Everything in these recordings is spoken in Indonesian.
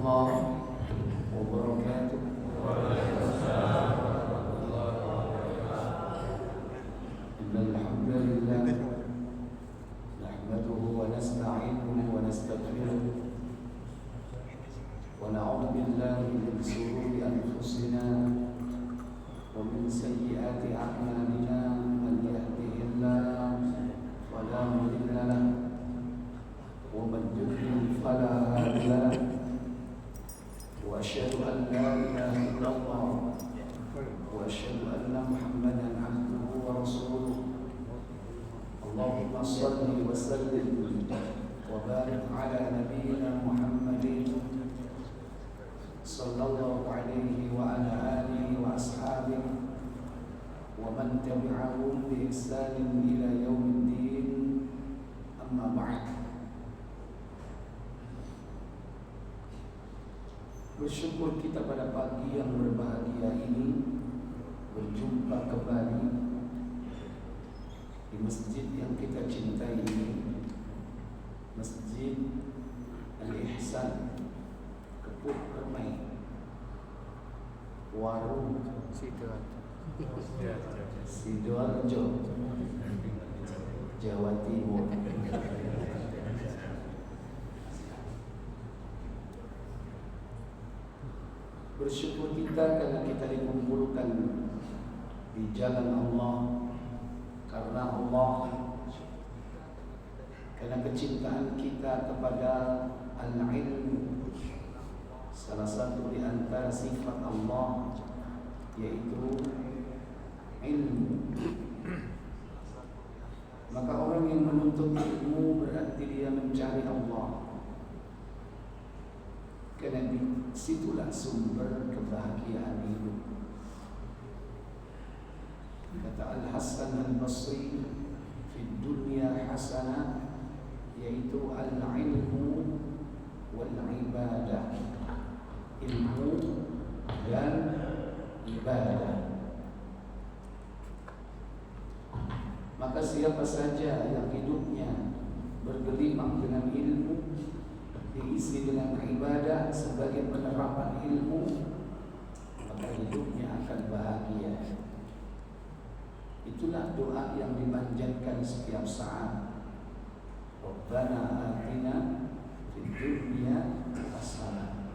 warahmatullahi wabarakatuh. Innal hamdalillah nahmaduhu wa nasta'inuhu wa nastaghfiruh wa na'udzu billahi min shururi anfusina wa min sayyiati a'malina. Man yahdihillahu fala mudilla lahu ومن يضلل فلا هادي له واشهد ان لا اله الا الله واشهد ان محمدا عبده ورسوله. اللهم صل وسلم وبارك على نبينا محمد صلى الله عليه وعلى اله واصحابه ومن تبعهم باحسان الى يوم الدين. اما بعد. Bersyukur kita pada pagi yang berbahagia ini berjumpa kembali di masjid yang kita cintai ini, Masjid Al-Ihsan, Keput Permai, Warung Sidoarjo, Jawa Timur. Bersyukur kita karena kita dikumpulkan di jalan Allah, karena Allah, karena kecintaan kita kepada al-ilmu. Salah satu di antara sifat Allah yaitu ilmu. Maka orang yang menuntut ilmu berarti dia mencari Allah, karena di situlah sumber kebahagiaan hidup. Kata Al-Hasan Al-Basri, "Fi dunya hasanah", yaitu al-ilmu wal ibadah, ilmu dan ibadah. Maka siapa saja yang hidupnya bergelimang dengan ilmu, diisi dengan ibadah sebagai penerapan ilmu, maka hidupnya akan bahagia. Itulah doa yang dimanjatkan setiap saat. Rabbana atina fid dunya hasanah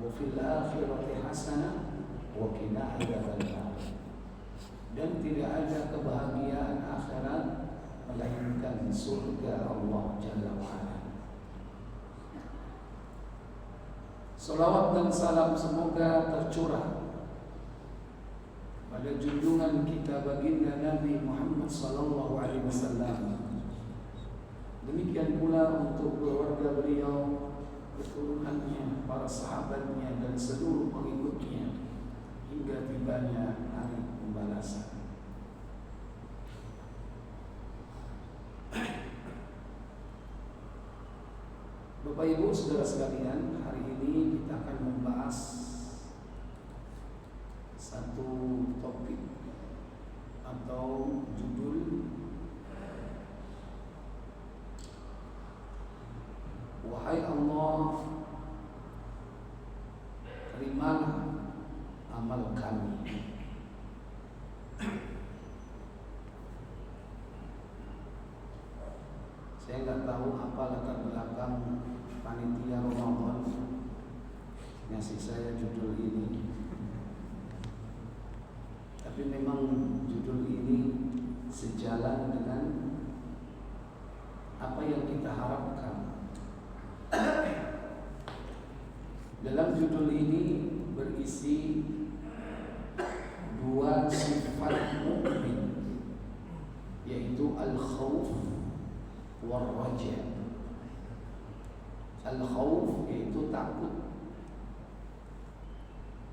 wa fil akhirati hasanah wa qina adzabannar. Dan tidak ada kebahagiaan akhirat melainkan surga Allah Jalla wa'ala. Salawat dan salam semoga tercurah pada junjungan kita baginda Nabi Muhammad sallallahu alaihi wasallam. Demikian pula untuk keluarga beliau, keturunannya, para sahabatnya dan seluruh pengikutnya hingga tibanya hari pembalasan. Bapak Ibu saudara sekalian, hari ini kita akan membahas satu topik atau judul, "Wahai Allah, terimalah amal kami." Saya nggak tahu apa latar belakang panitia Ramadan ngasih saya judul ini, tapi memang judul ini sejalan dengan apa yang kita harapkan. Dalam judul ini berisi dua sifat mukmin, yaitu al-khauf wal-raja. Al-khauf yaitu takut,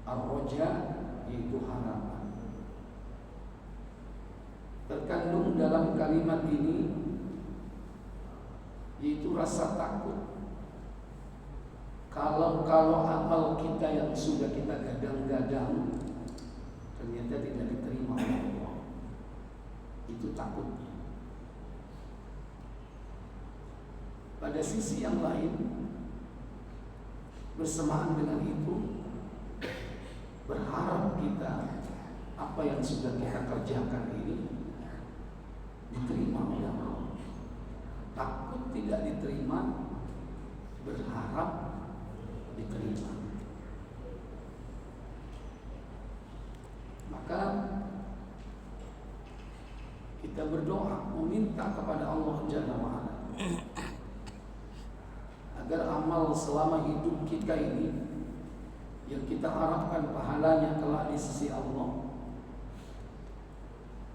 ar-raja yaitu harapan. Terkandung dalam kalimat ini yaitu rasa takut kalau amal kita yang sudah kita gadang-gadang ternyata tidak diterima oleh Allah. Itu takutnya. Pada sisi yang lain, Bersamaan dengan itu, berharap kita apa yang sudah kita kerjakan ini diterima oleh Allah. Takut tidak diterima, berharap diterima. Maka kita berdoa meminta kepada Allah Jalla wa'ala agar amal selama hidup kita ini yang kita harapkan pahalanya kelak di sisi Allah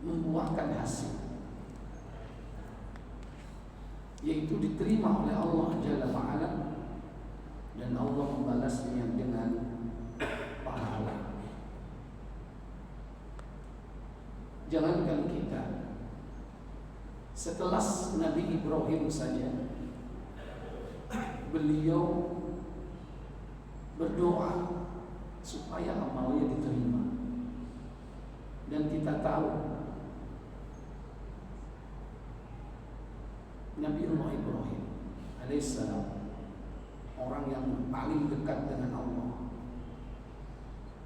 membuahkan hasil, yaitu diterima oleh Allah Jalla wa'ala dan Allah membalasnya dengan pahala. Jangankan kita, setelah Nabi Ibrahim saja beliau berdoa supaya amalnya diterima. Dan kita tahu Nabi Ibrahim alaihissalam orang yang paling dekat dengan Allah.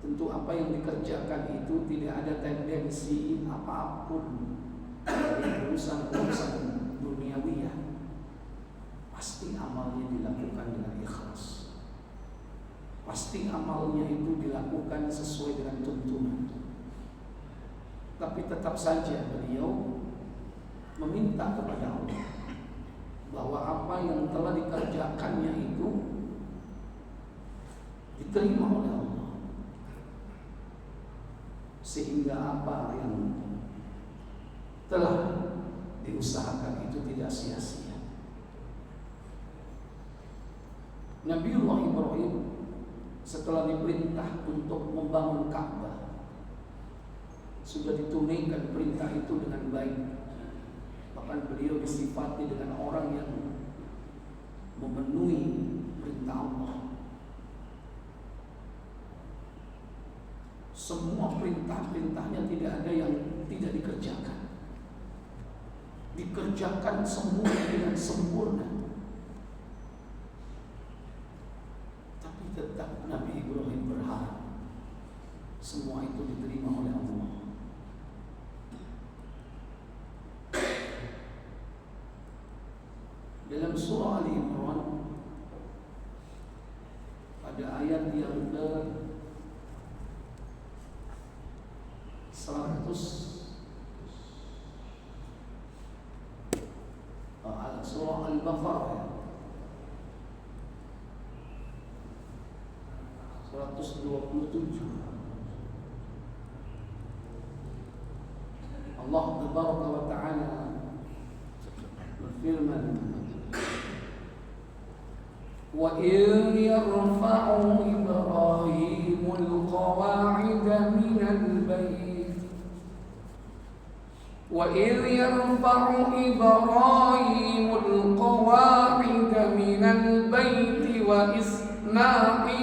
Tentu apa yang dikerjakan itu tidak ada tendensi apapun dari urusan-urusan duniawiyah. Pasti amalnya dilakukan dengan ikhlas. Pasti amalnya itu dilakukan sesuai dengan tuntunan. Tapi tetap saja beliau meminta kepada Allah bahwa apa yang telah dikerjakannya itu diterima oleh Allah, sehingga apa yang telah diusahakan itu tidak sia-sia. Nabiullah Ibrahim setelah diperintah untuk membangun Ka'bah sudah ditunaikan perintah itu dengan baik. Bahkan beliau disifati dengan orang yang memenuhi perintah Allah. Semua perintah-perintahnya tidak ada yang tidak dikerjakan. Dikerjakan semua dengan sempurna. Tapi tetap Nabi Ibrahim berharap semua itu diterima oleh Allah. Dalam surah Ali Imran pada ayat yang surah Al-Baqarah 127 Allah Tabaraka wa Ta'ala berfirman, wa in yarfa'u Ibrahimul qawa'ida minal bayt وَإِذْ يَرْفَعُ إِبْرَاهِيمُ الْقَوَاعِدَ مِنَ الْبَيْتِ وَإِسْمَاعِيلُ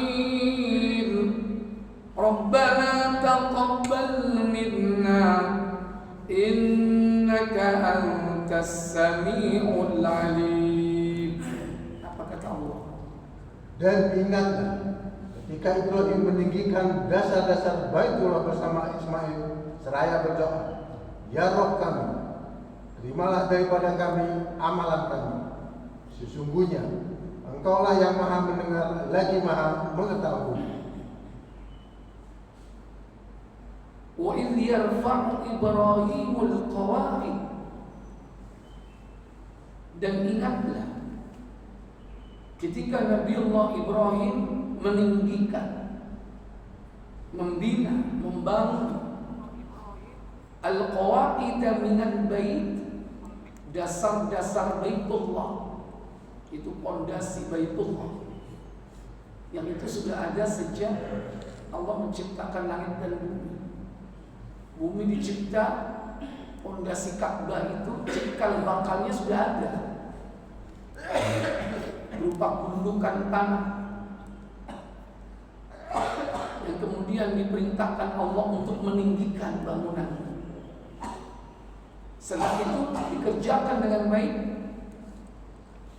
رَبَّنَا تَقَبَّلْ مِنَّا إِنَّكَ أَنْتَ السَّمِيعُ الْعَلِيمُ. Apa kata Allah? Dan ingatlah ketika Ibrahim meninggikan dasar-dasar Baitullah bersama Ismail seraya berdoa, ya Rabb kami, terimalah daripada kami amalan kami. Sesungguhnya Engkaulah yang maha mendengar lagi maha mengetahui. Wa idh yarfa'u Ibrahimul qawa'id. Dan ingatlah ketika Nabiullah Ibrahim meninggikan, membina, membangun al-qawa'ida minal bait, dasar-dasar Baitullah, itu pondasi Baitullah yang itu sudah ada sejak Allah menciptakan langit dan bumi. Bumi dicipta, pondasi Ka'bah itu cikal bakalnya sudah ada berupa gundukan tanah yang kemudian diperintahkan Allah untuk meninggikan bangunan. Setelah itu dikerjakan dengan baik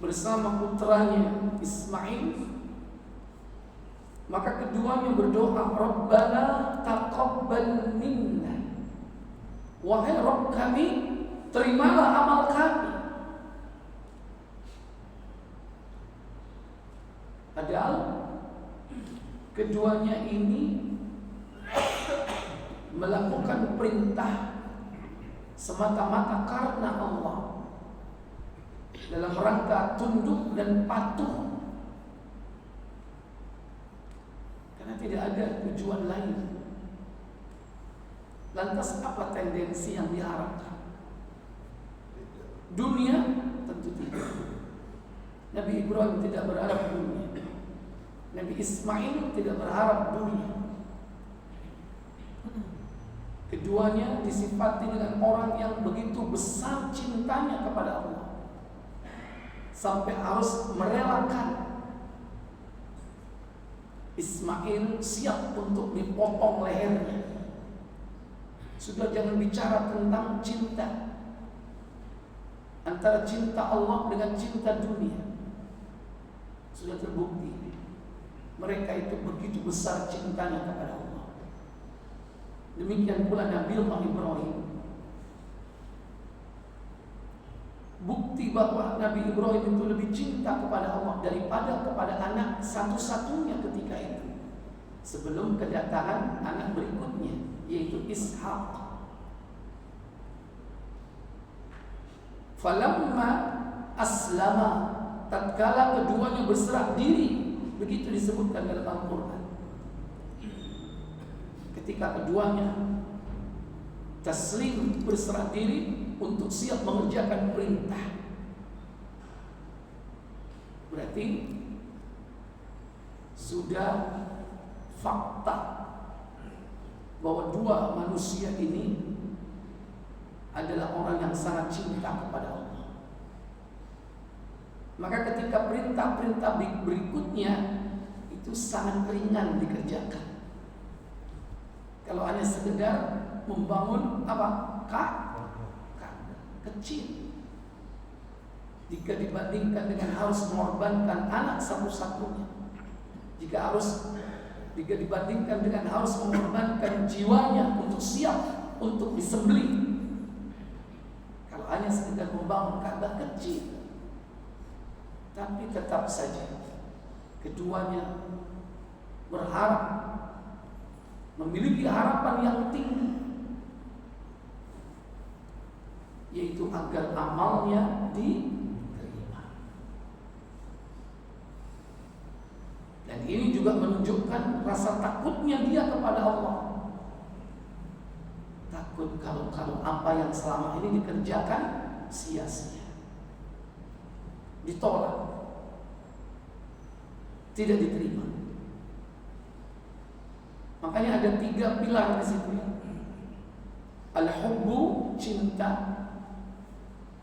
bersama putranya Ismail, Maka keduanya berdoa, Rabbana taqabbal minna. Wahai Rabb kami, terimalah amal kami. Padahal keduanya ini melakukan perintah semata-mata karena Allah, dalam rangka tunduk dan patuh, karena tidak ada tujuan lain. Lantas apa tendensi yang diharapkan? Dunia? Tentu tidak. Nabi Ibrahim tidak berharap dunia. Nabi Ismail tidak berharap dunia. Keduanya disifati dengan orang yang begitu besar cintanya kepada Allah, sampai harus merelakan Ismail siap untuk dipotong lehernya. Sudah jangan bicara tentang cinta, antara cinta Allah dengan cinta dunia. Sudah terbukti mereka itu begitu besar cintanya kepada Allah. Demikian pula Nabi Allah Ibrahim. Bukti bahwa Nabi Ibrahim itu lebih cinta kepada Allah daripada kepada anak satu-satunya ketika itu, sebelum kedatangan anak berikutnya, yaitu Ishak. Falamma aslama, tatkala keduanya berserah diri, begitu disebutkan dalam Al-Quran. Ketika keduanya taslim, berserah diri untuk siap mengerjakan perintah, berarti sudah fakta bahwa dua manusia ini adalah orang yang sangat cinta kepada Allah. Maka ketika perintah-perintah berikutnya itu sangat ringan dikerjakan. Kalau hanya sekedar membangun apa? Kecil jika dibandingkan dengan harus mengorbankan anak satu-satunya, jika dibandingkan dengan harus mengorbankan jiwanya untuk siap untuk disembelih. Kalau hanya sekedar membangun Ka'bah kecil, tapi tetap saja keduanya berharap, memiliki harapan yang tinggi, yaitu agar amalnya diterima. Dan ini juga menunjukkan rasa takutnya dia kepada Allah. Takut kalau apa yang selama ini dikerjakan sia-sia, ditolak, tidak diterima. Makanya ada 3 pilar di situ. Al-hubbu, cinta,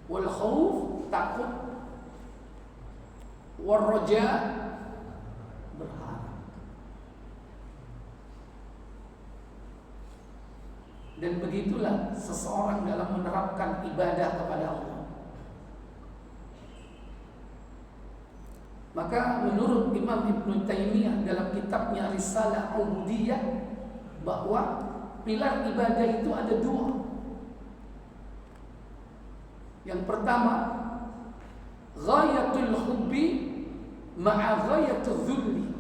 wal khauf, takut, wal raja, berharap. Dan begitulah seseorang dalam menerapkan ibadah kepada Allah. Maka menurut Imam Ibn Taymiyah dalam kitabnya Risalah Ubudiyah, bahwa pilar ibadah itu ada 2. Yang pertama, ghayatul hubbi ma'a ghayatul dhulli,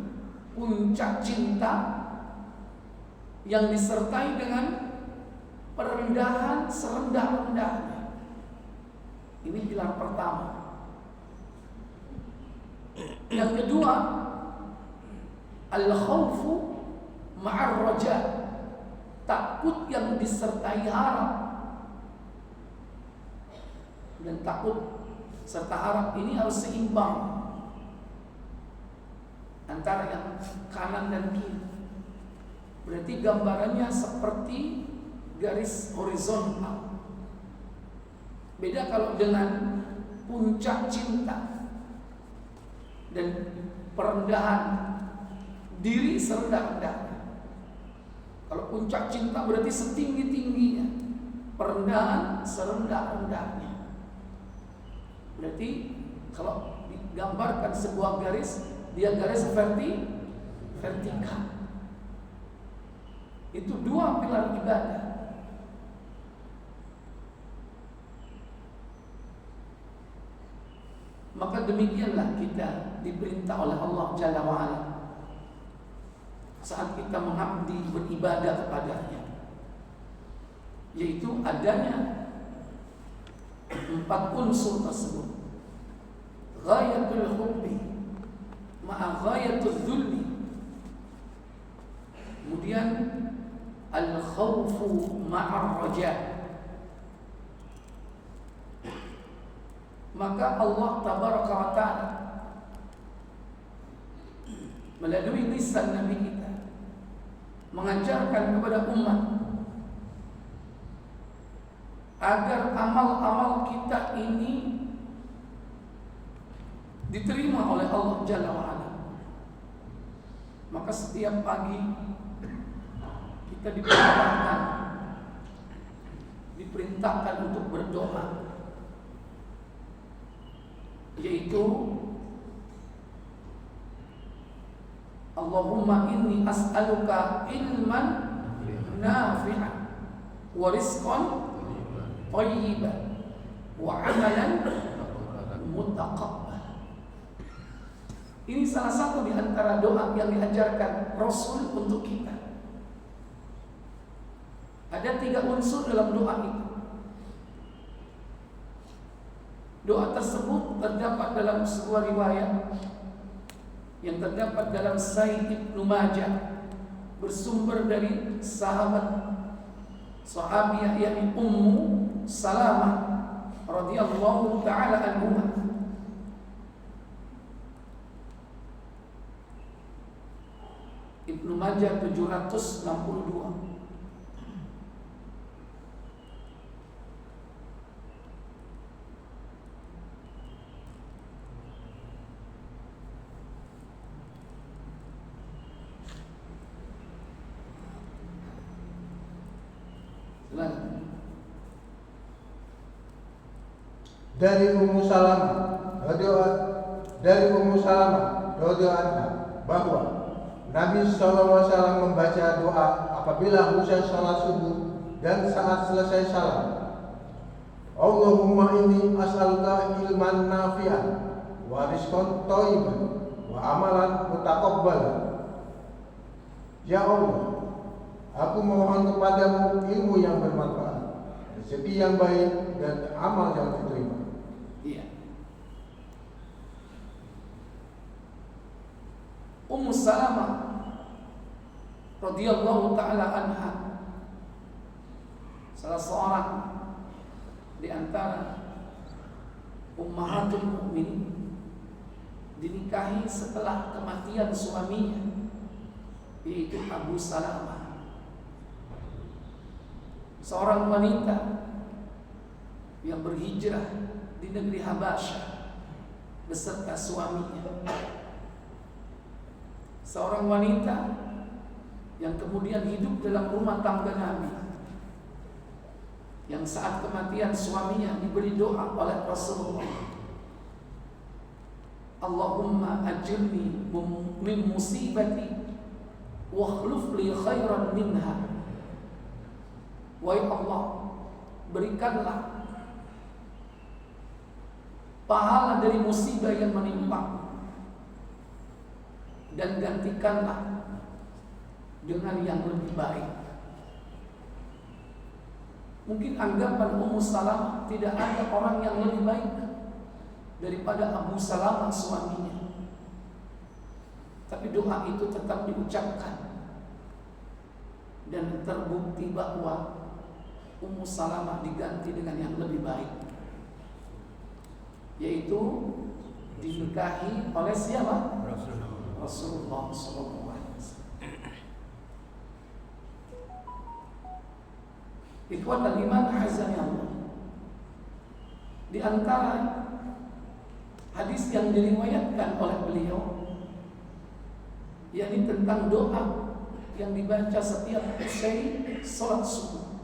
puncak cinta yang disertai dengan perendahan serendah-rendahnya. Ini pilar pertama. Yang kedua, al-khawfu ma'ar raja, takut yang disertai harap. Dan takut serta harap ini harus seimbang antara yang kanan dan kiri. Berarti gambarannya seperti garis horizontal. Beda kalau dengan puncak cinta dan perendahan diri serendah-rendahnya. Kalau puncak cinta berarti setinggi-tingginya, perendahan serendah-rendahnya. Berarti kalau digambarkan sebuah garis, dia garis vertikal. Itu dua pilar ibadah. Maka demikianlah kita diperintah oleh Allah Jalla wa'ala saat kita mengabdi beribadah kepadanya, yaitu adanya 4 unsur tersebut. Ghayatul hubbi ma'a ghayatul dhulli, kemudian al-khawfu ma'a raja. Maka Allah tabaraka wa ta'ala melalui lisan Nabi kita mengajarkan kepada umat agar amal-amal kita ini diterima oleh Allah Jalla wa'ala. Maka setiap pagi kita diperintahkan untuk berdoa, yaitu Allahumma inni as'aluka ilman nafi'an wa rizqan thayyiban wa amalan mutaqabbal. Ini salah satu di antara doa yang diajarkan Rasul untuk kita. Ada 3 unsur dalam doa itu. Doa tersebut terdapat dalam sebuah riwayat yang terdapat dalam Sahih Ibnu Majah, bersumber dari sahabiah yakni Ummu Salamah radhiyallahu taala anha. Ibnu Majah 762. Dari Ummu Salamah radhiyallahu anha bahwa Nabi SAW membaca doa apabila usai salat subuh dan saat selesai salat. Allahumma inni as'aluka ilman nafi'an wa rizqan thayyiban wa amalan mutaqabbalan. Ya Allah, aku mohon kepadamu ilmu yang bermanfaat, rezeki yang baik dan amal yang diterima. Iya. Ummu Salamah radhiyallahu taala anha, salah seorang di antara ummahatul mukminin, dinikahi setelah kematian suaminya, yaitu Abu Salamah, seorang wanita yang berhijrah di negeri Habasyah beserta suaminya. Seorang wanita yang kemudian hidup dalam rumah tangga Nabi, yang saat kematian suaminya diberi doa oleh Rasulullah, Allahumma ajirni min musibati wa akhlif li khairan minha. Wahai Allah, berikanlah pahala dari musibah yang menimpa dan gantikanlah dengan yang lebih baik. Mungkin anggapan Ummu Salamah tidak ada orang yang lebih baik daripada Abu Salamah suaminya. Tapi doa itu tetap diucapkan dan terbukti bahwa Ummu Salamah diganti dengan yang lebih baik, yaitu dinikahi oleh siapa? Rasulullah SAW. Ikhwatal iman azza Allah. Di antara hadis yang diriwayatkan oleh beliau, yakni tentang doa yang dibaca setiap usai salat subuh.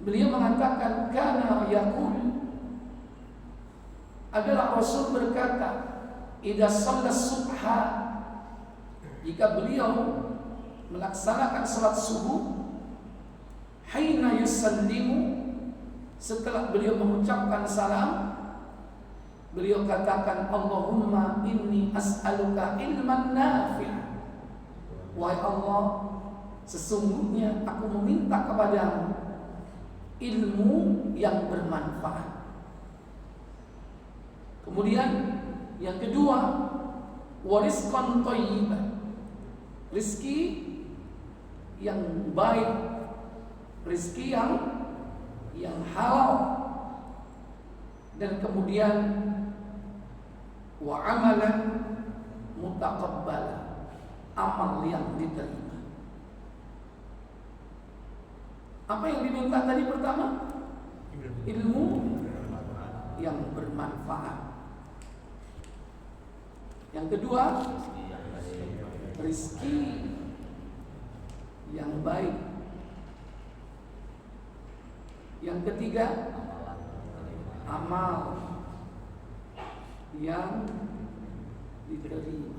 Beliau mengatakan kana yaqul, adalah Rasul berkata, idza shalla subha jika beliau melaksanakan salat subuh, haina yusallimu, setelah beliau mengucapkan salam, beliau katakan, Allahumma inni as'aluka ilman nafi'. Wahai Allah, sesungguhnya aku meminta kepadamu ilmu yang bermanfaat. Kemudian yang kedua, warizqan thayyiban, rizki yang baik, rizki yang halal. Dan kemudian wa amalan mutaqabbala, amal yang diterima. Apa yang diminta tadi pertama? Ilmu yang bermanfaat. Yang kedua, rizki yang baik. Yang ketiga, amal yang diterima.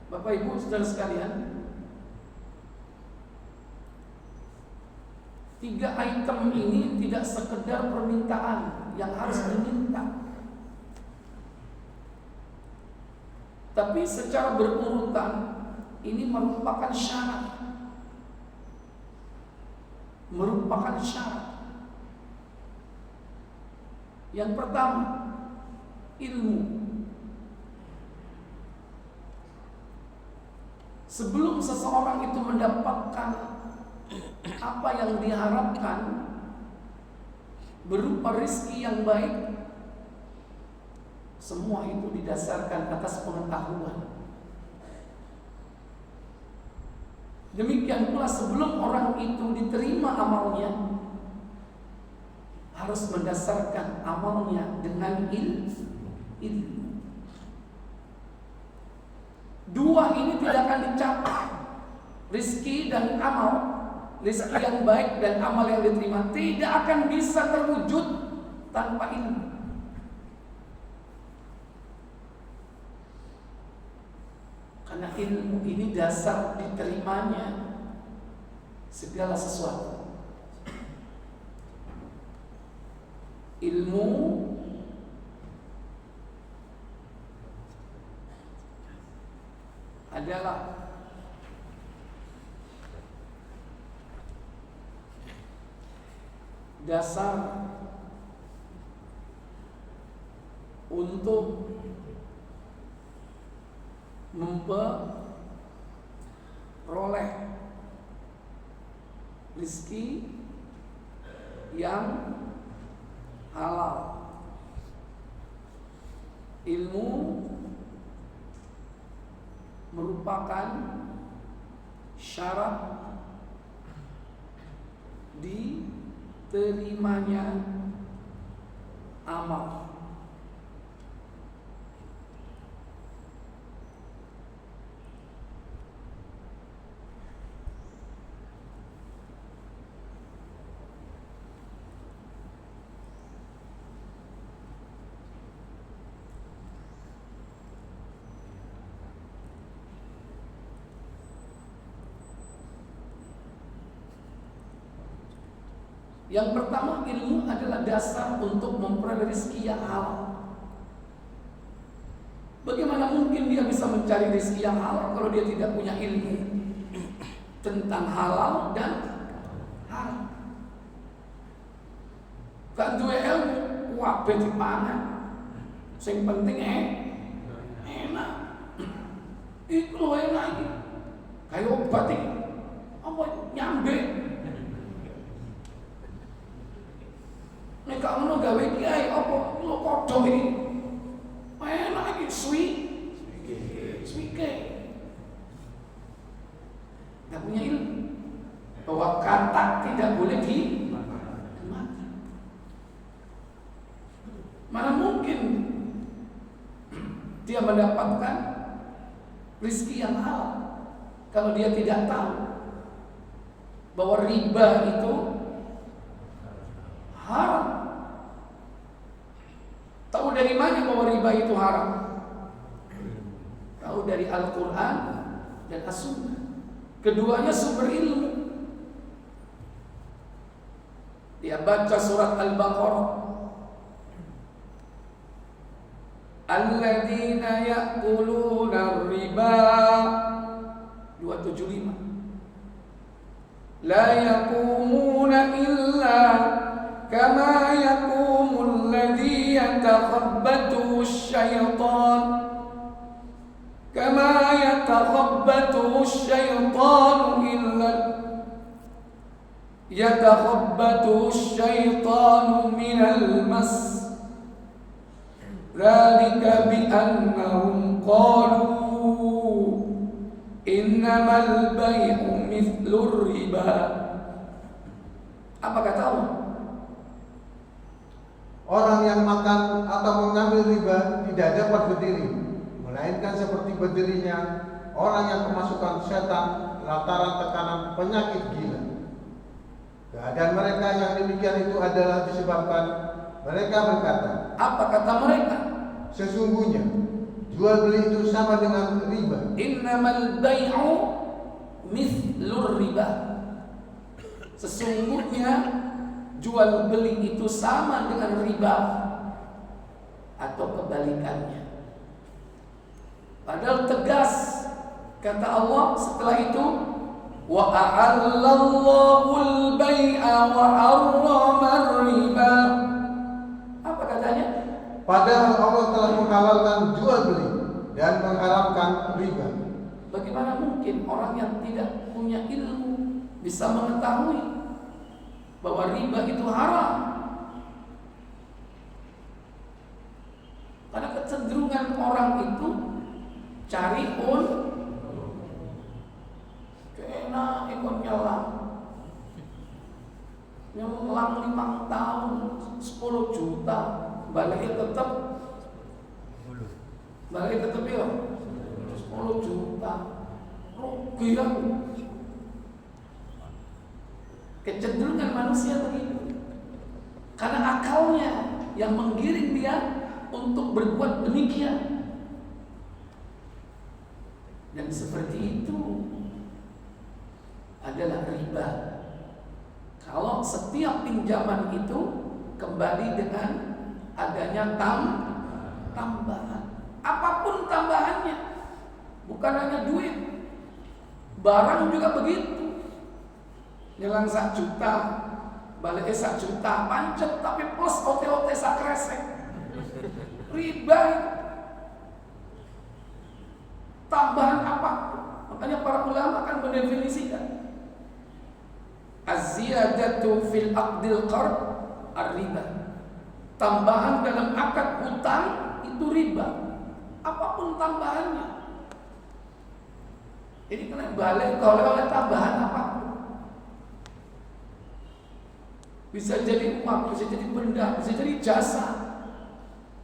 Bapak Ibu saudara sekalian, 3 item ini tidak sekedar permintaan yang harus diminta, tapi secara berurutan ini merupakan syarat. Yang pertama, ilmu. Sebelum seseorang itu mendapatkan apa yang diharapkan berupa rezeki yang baik, semua itu didasarkan atas pengetahuan. Demikian pula sebelum orang itu diterima amalnya, harus mendasarkan amalnya dengan ilmu. 2 ini tidak akan dicapai, rizki dan amal, rizki yang baik dan amal yang diterima tidak akan bisa terwujud tanpa ilmu. Karena ilmu ini dasar diterimanya segala sesuatu. Ilmu adalah dasar untuk memperoleh rezeki yang halal. Ilmu merupakan syarat diterimanya amal. Yang pertama, ilmu adalah dasar untuk memperoleh rezeki yang halal. Bagaimana mungkin dia bisa mencari rezeki yang halal kalau dia tidak punya ilmu tentang halal dan haram? Kan duwe ilmu, wae dipangan. Sing penting enak. Iku enak iki. Kayak obat iki. Apa nyambe? Nek kamu gawe kiai apa lo kodok iki? Enak iki suike. Enggak punya ilmu bahwa kata tidak boleh dimakan. Mana mungkin dia mendapatkan rezeki yang halal kalau dia tidak tahu bahwa riba itu haram. Tahu dari mana bahwa riba itu haram? Satu dari Al-Quran dan As-Sunnah. Keduanya sumber ilmu. Dia baca surat Al-Baqarah, alladzina ya'kuluna riba 275. La yaqumuna illa kama yaqumul ladzi yatakhabbathu asy-syaitan kama yatakhabbathu asy-syaitanu illa yatakhabbathu asy-syaitanu minal mas. Dzalika bi annahum qalu innamal bai'u mithlur riba. Apa kata Allah? Orang yang makan atau mengambil riba tidak dapat berdiri, melainkan seperti berdirinya orang yang kemasukan setan lantaran tekanan penyakit gila. Keadaan mereka yang demikian itu adalah disebabkan mereka berkata, apa kata mereka? Sesungguhnya jual beli itu sama dengan riba. Innamal bai'u mithlur riba. Sesungguhnya jual beli itu sama dengan riba atau kebalikannya. Padahal tegas kata Allah setelah itu, wa a'allallahu al-bai'a wa harrama riba. Apa katanya? Padahal Allah telah menghalalkan jual beli dan mengharamkan riba. Bagaimana mungkin orang yang tidak punya ilmu bisa mengetahui bahwa riba itu haram? Karena kecenderungan orang itu cari kena ikut nyelam 5 tahun 10 juta baliknya tetap ya 10 juta rugi kan. Kecenderungan manusia begitu karena akalnya yang menggiring dia untuk berbuat demikian. Dan seperti itu adalah riba. Kalau setiap pinjaman itu kembali dengan adanya tambahan, apapun tambahannya, bukan hanya duit, barang juga begitu. Nyelang 1 juta, balik 1 juta, pancet tapi plus OT-OT sakresek, riba itu. Tambahan apa? Makanya para ulama akan mendefinisikan az-ziyadatu fil aqdil qard ar-riba. Tambahan dalam akad hutang itu riba. Apapun tambahannya. Ini kena balik oleh tambahan apa? Bisa jadi uang, bisa jadi benda, bisa jadi jasa.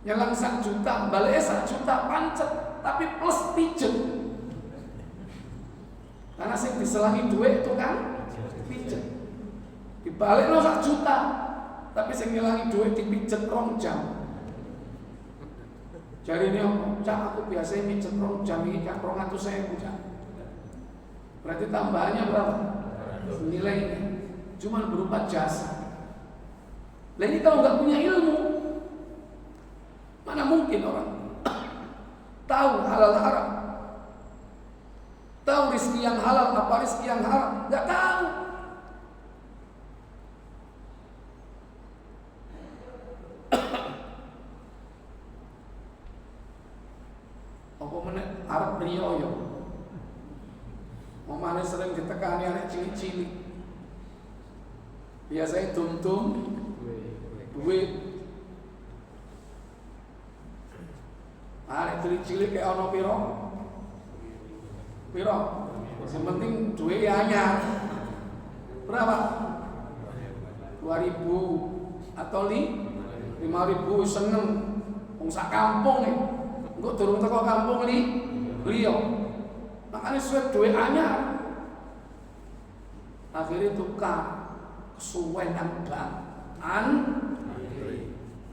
Nyelang 1 juta, balik 1 juta, pancet tapi plus pijet. Karena sing diselangi duit itu kan pijet. Dibalik lo 1 juta, tapi sing ngelangi duit dipijet 2 jam. Jari ini cak aku biasanya pijet 2 jam ini kan 200.000 cak. Berarti tambahannya berapa? Nilainya cuma berupa jasa. Lah ini kalau nggak punya ilmu, mana mungkin orang tahu halal haram, tahu rezeki yang halal apa rezeki yang haram, nggak tahu. Apa menit Arab Rio yo, mamane sering ditekani anak cilik-cilik, biasanya tum-tum duit. Anak cilik-cilik kayak ono piro? Yang penting duit anyar. Berapa? 2.000 atau 5.000 seneng. Wong sak kampung nih. Engko durung teko kampung liya. Makane suwe duit anyar. Akhirnya tukar kesuwen nang bank.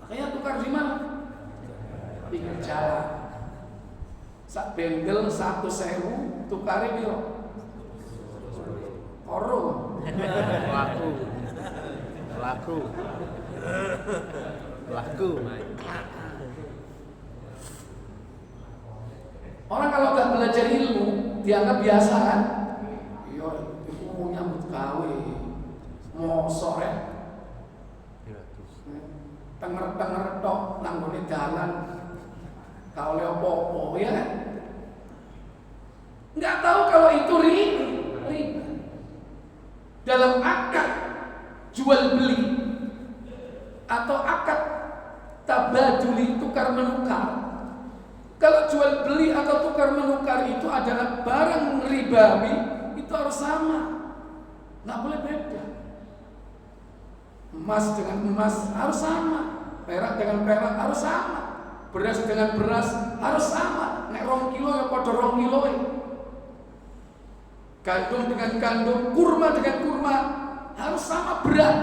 Akhirnya tukar di mana? Pinggir jalan. Sak bendel 1.000 tukare piro? Oro. Laku. Orang kalau nggak belajar ilmu dianggap biasa kan? Iya, itu mau nyambut gawe, mau sore, tenger tok, nanggone dalan, kau le opo ya kan? Nggak tahu kalau itu riba. Dalam akad jual beli atau akad tabaduli tukar menukar. Kalau jual beli atau tukar menukar itu adalah barang ribawi, itu harus sama, nggak boleh beda. Emas dengan emas harus sama, perak dengan perak harus sama, beras dengan beras harus sama. Nek 2 kilo ya padha 2 kilo. Gandum dengan gandum, kurma dengan kurma harus sama berat.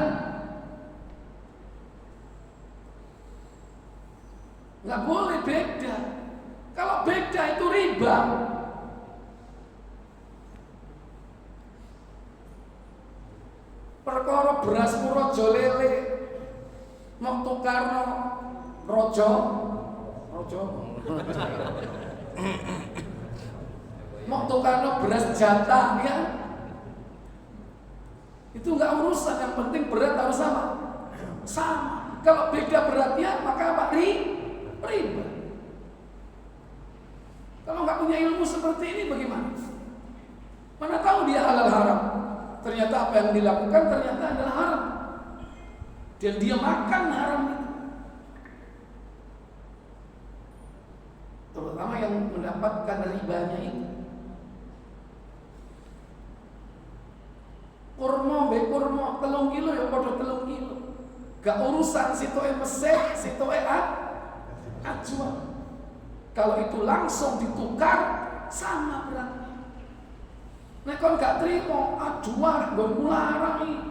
Nggak boleh beda. Kalau beda itu riba. Perkara beras rojo lele mau tukarno rojo mau tukarno beras jatah ya. Itu nggak urusan, yang penting berat harus sama. Kalau beda beratnya maka apa? Riba. Kalau nggak punya ilmu seperti ini bagaimana? Mana tahu dia halal haram? Ternyata apa yang dilakukan ternyata adalah haram. Dan dia makan haram itu. Terutama yang mendapatkan ribanya itu. Kurma, 3 kilo ya padha 3 kilo. Gak urusan sitoe mesek, sitoe ajuan. Kalau itu langsung ditukar sama beratnya. Nek kon gak trimo ajuan nggon larang iki.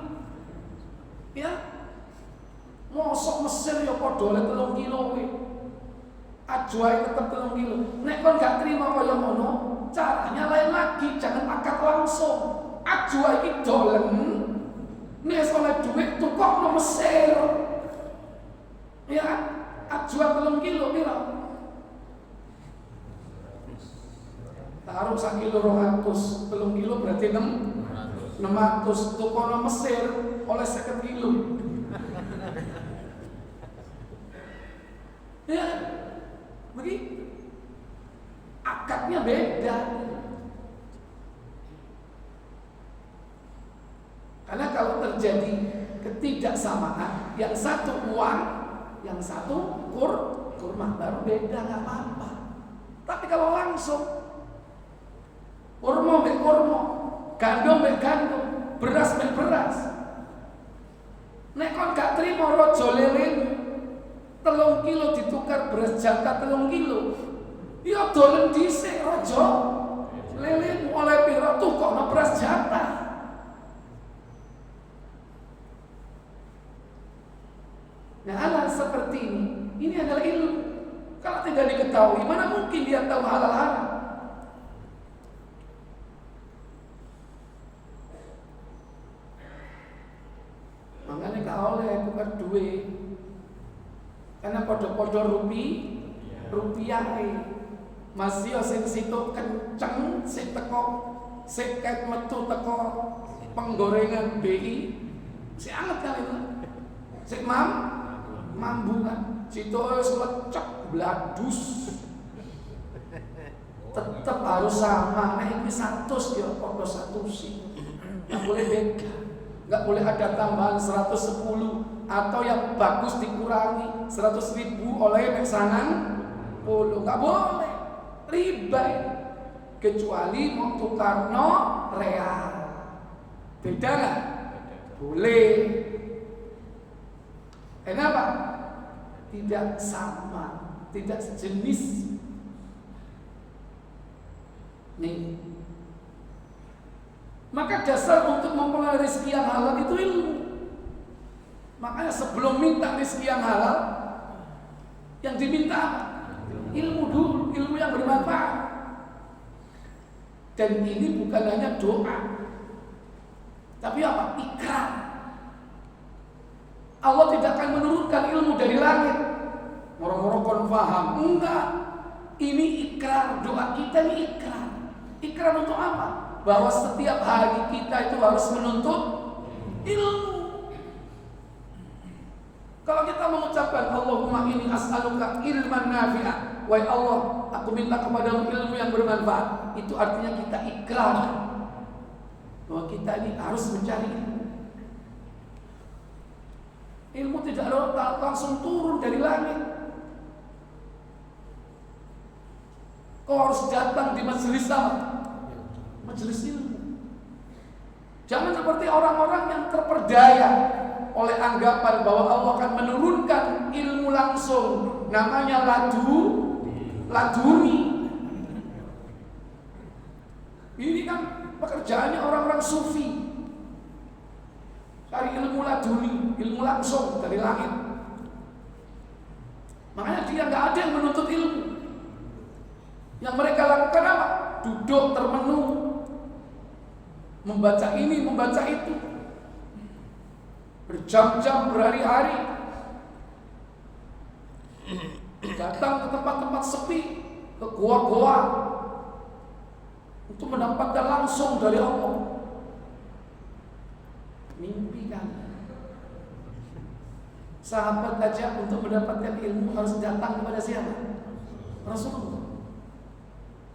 Ya. Mosok Mesir ya padha oleh 3 kilo kuwi. Ajuan tetep 3 kilo. Nek kon gak trimo kaya ngono, caranya lain lagi, jangan akad langsung. Ajuan iki dolen. Nek oleh duit tukokno Mesir. Ya, ajuan 3 kilo piro? Taruh 1 kilo 200, 3 kilo berarti 600. Tukono Mesir oleh 50 kilo. Ya, begitu. Akadnya beda. Karena kalau terjadi ketidaksamaan, yang satu uang, yang satu kurma, baru beda, nggak apa-apa. Tapi kalau langsung kurma be kurma, gandum be gandum, beras be beras. Nek kon gak trimo rojo lele 3 kilo ditukar beras jatah 3 kilo. Ya dolen dhisik rojo lele oleh piro tukokno beras jatah. Nah, hal seperti ini adalah ilmu. Kalau tidak diketahui, mana mungkin dia tahu halal haram? Makanya kau oleh tukar duit, karena podo-podo rupiah masih sing situ kenceng, sing teko, sing ket metu teko penggorengan BI, si anget kali itu, si mambu kan, situ lecek bladus, tetap harus sama. Nah ini 100 ya, podo 1 sih, nggak boleh beda. Nggak boleh ada tambahan 110 atau yang bagus dikurangi 100.000 oleh pesanan 10, nggak boleh, riba. Kecuali mau tukarno real, beda nggak? Boleh. Kenapa? Tidak sama, tidak sejenis. Nih. Maka dasar untuk memperoleh rezeki yang halal itu ilmu. Makanya sebelum minta rezeki yang halal, yang diminta ilmu dulu, ilmu yang bermanfaat. Dan ini bukan hanya doa, tapi apa? Ikrar. Allah tidak akan menurunkan ilmu dari langit. Moro-moro kon paham. Enggak. Ini ikrar. Doa kita ini ikrar. Ikrar untuk apa? Bahwa setiap hari kita itu harus menuntut ilmu. Kalau kita mengucapkan Allahumma inni as'aluka ilman nafi'ah, wahai Allah, aku minta kepadamu ilmu yang bermanfaat. Itu artinya kita ikrar bahwa kita ini harus mencari ilmu. Ilmu tidak langsung turun dari langit. Kau harus datang di majelis apa? Majelis ilmu. Jangan seperti orang-orang yang terperdaya oleh anggapan bahwa Allah akan menurunkan ilmu langsung. Namanya laduni. Ini kan pekerjaannya orang-orang sufi. Cari ilmu laduni, ilmu langsung dari langit. Makanya dia nggak ada yang menuntut ilmu. Yang mereka lakukan apa? Duduk termenung, membaca ini, membaca itu, berjam-jam, berhari-hari, datang ke tempat-tempat sepi, ke goa-goa, untuk mendapatkan langsung dari Allah. Mimpi kan? Sahabat aja untuk mendapatkan ilmu harus datang kepada siapa? Rasulullah.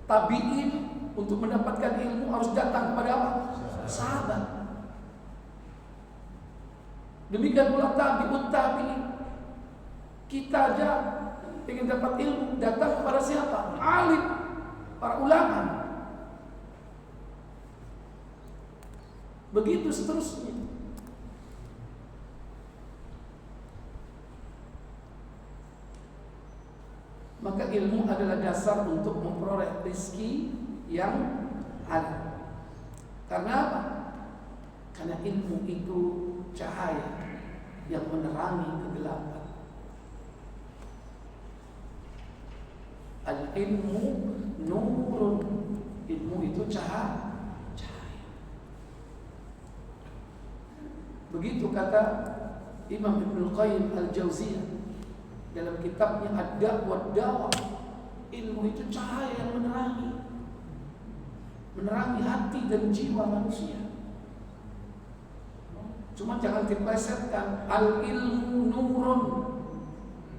Tabi'in untuk mendapatkan ilmu harus datang kepada apa? Sahabat. Demikian pula tabi'ut tabi'in. Kita aja ingin dapat ilmu datang kepada siapa? Alim, para ulama. Begitu seterusnya. Maka ilmu adalah dasar untuk memperoleh rezeki yang ada. Karena apa? Karena ilmu itu cahaya yang menerangi kegelapan. Al-ilmu nurun. Ilmu itu cahaya. Begitu kata Imam Ibnul Qayyim Al-Jauziyah dalam kitabnya Ad-Da' wad-Dawa. Ilmu itu cahaya yang menerangi hati dan jiwa manusia. Cuma jangan diplesetkan. Al-ilmu nurun.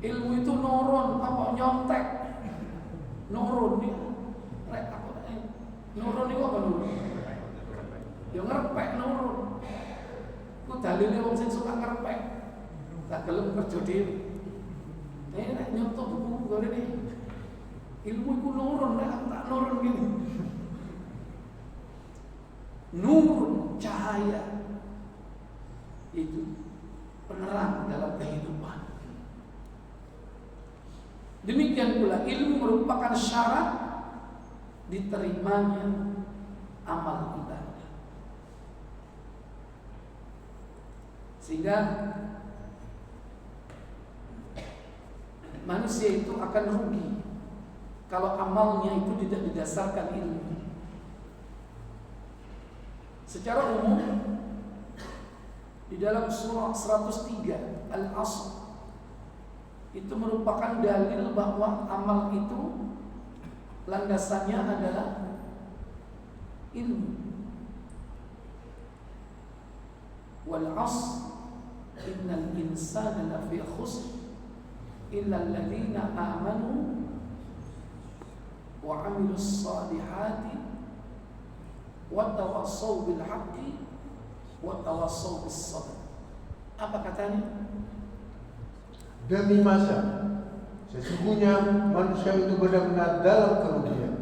Ilmu itu nurun, apa nyontek. Nurun dia. Nurun itu apa nurun? Ya ngerepek nurun. Ku dalile wong sing suka ngerepek. Tak gelem kerja dhewe. Nek nyontok buku gore iki. Ilmu iku nurun, nek tak nurun gini. Nur, cahaya. Itu penerang dalam kehidupan. Demikian pula ilmu merupakan syarat diterimanya amal ibadah. Sehingga manusia itu akan rugi kalau amalnya itu tidak didasarkan ilmu. Secara umum di dalam surah 103 Al-Asr itu merupakan dalil bahwa amal itu landasannya adalah ilmu. Wal 'asr innal insana lafi khusr illa alladziina aamanu wa 'amilus shalihati wa tawassaw bil haqqi wa tawassaw bis sabr. Apa katanya? Demi masa, sesungguhnya manusia itu benar-benar dalam kerugian,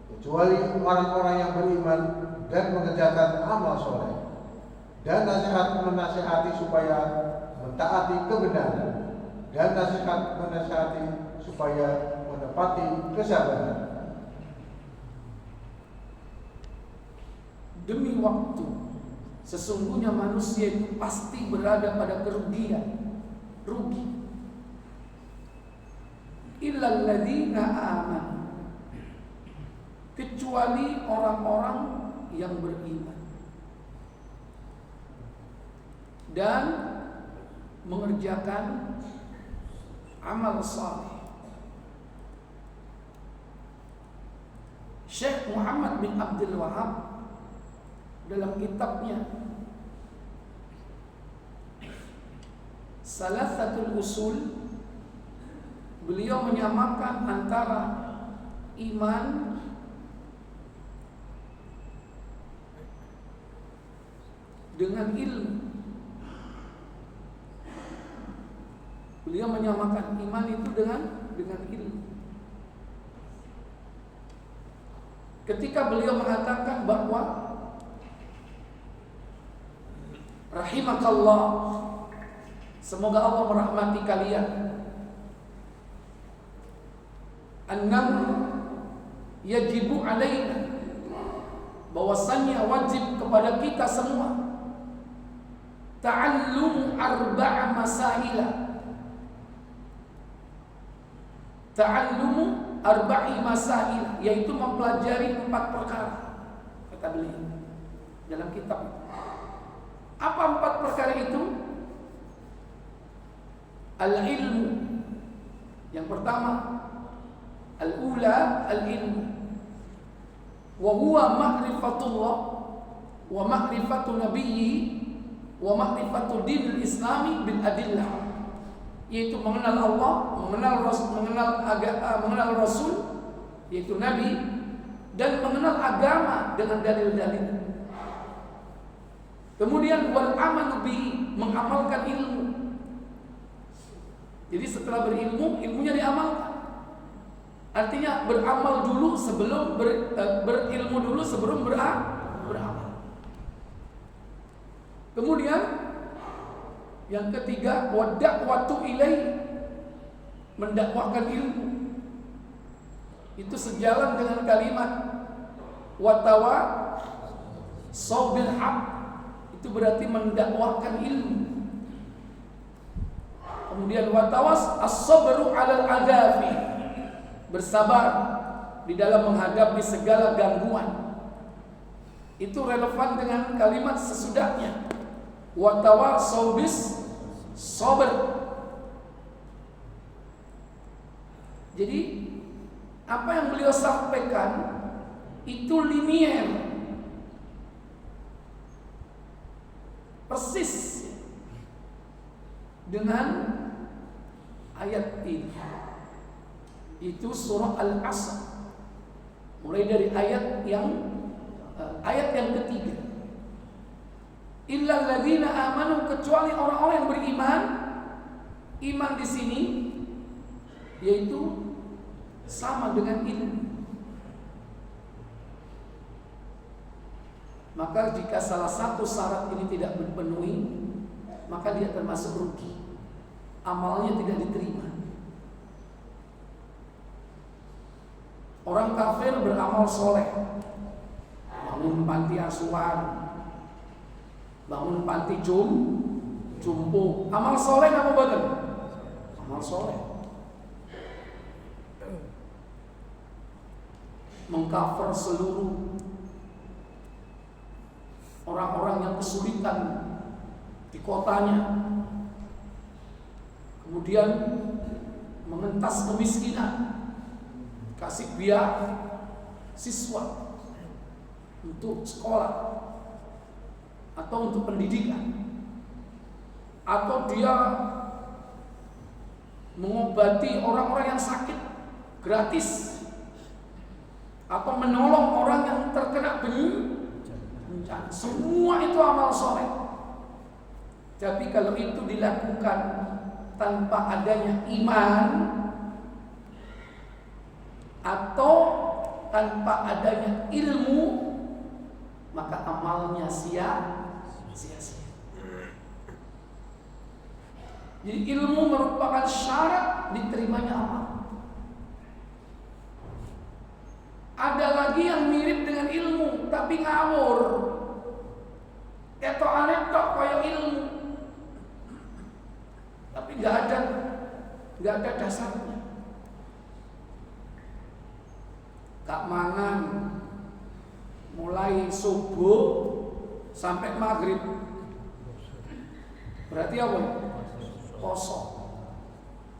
kecuali orang-orang yang beriman dan mengerjakan amal soleh dan menasihati supaya mentaati kebenaran dan menasihati supaya menepati kesabaran. Demi waktu, sesungguhnya manusia itu pasti berada pada kerugian, rugi. Illal ladzina amanu, kecuali orang-orang yang beriman dan mengerjakan amal saleh. Syekh Muhammad bin Abdul Wahab dalam kitabnya Salasatul Usul, beliau menyamakan antara iman dengan ilmu. Beliau menyamakan iman itu dengan ilmu. Ketika beliau mengatakan bahwa rahimakallah, semoga Allah merahmati kalian, annam yajibu alaina, bahwasannya wajib kepada kita semua ta'allum arba'a masaila, ta'allumu arba'i masail, yaitu mempelajari 4 perkara, kata beliau dalam kitab. Apa 4 perkara itu? Al-ilmu, yang pertama, al-ula al-ilmu, wa huwa ma'rifatullah wa ma'rifatu nabiyyi wa ma'rifatu dinil islami bil adillah, yaitu mengenal Allah, mengenal Rasul, yaitu Nabi, dan mengenal agama dengan dalil-dalil. Kemudian wal amalu bi, mengamalkan ilmu. Jadi setelah berilmu, ilmunya diamalkan. Artinya beramal dulu sebelum berilmu dulu sebelum beramal. Kemudian yang ketiga, wadakwatu ilai, mendakwahkan ilmu. Itu sejalan dengan kalimat watawa saubil haq, itu berarti mendakwahkan ilmu. Kemudian watawas as-sabru 'alal adzafi, bersabar di dalam menghadapi segala gangguan. Itu relevan dengan kalimat sesudahnya, watawasaw bis sabr. Jadi apa yang beliau sampaikan itu linier, persis dengan ayat ini. Itu surah Al-Asr, mulai dari ayat yang ketiga. Illal ladzina amanu, kecuali orang-orang yang beriman. Iman di sini yaitu sama dengan ilmu. Maka jika salah satu syarat ini tidak dipenuhi, maka dia termasuk rugi, amalnya tidak diterima. Orang kafir beramal soleh, bangun panti asuhan, bangun panti jumbo, amal soleh apa badan? Amal soleh. Mengcover seluruh orang-orang yang kesulitan di kotanya, kemudian mengentas kemiskinan, kasih biaya siswa untuk sekolah atau untuk pendidikan, atau dia mengobati orang-orang yang sakit gratis, atau menolong orang yang terkena bencana. Semua itu amal soleh. Tapi kalau itu dilakukan tanpa adanya iman atau tanpa adanya ilmu, maka amalnya sia-sia. Jadi ilmu merupakan syarat diterimanya amal. Ada lagi yang mirip dengan ilmu tapi ngawur, ketok kayak ilmu, tapi nggak ada dasarnya. gak mangan mulai subuh sampai maghrib. Berarti apa? Poso.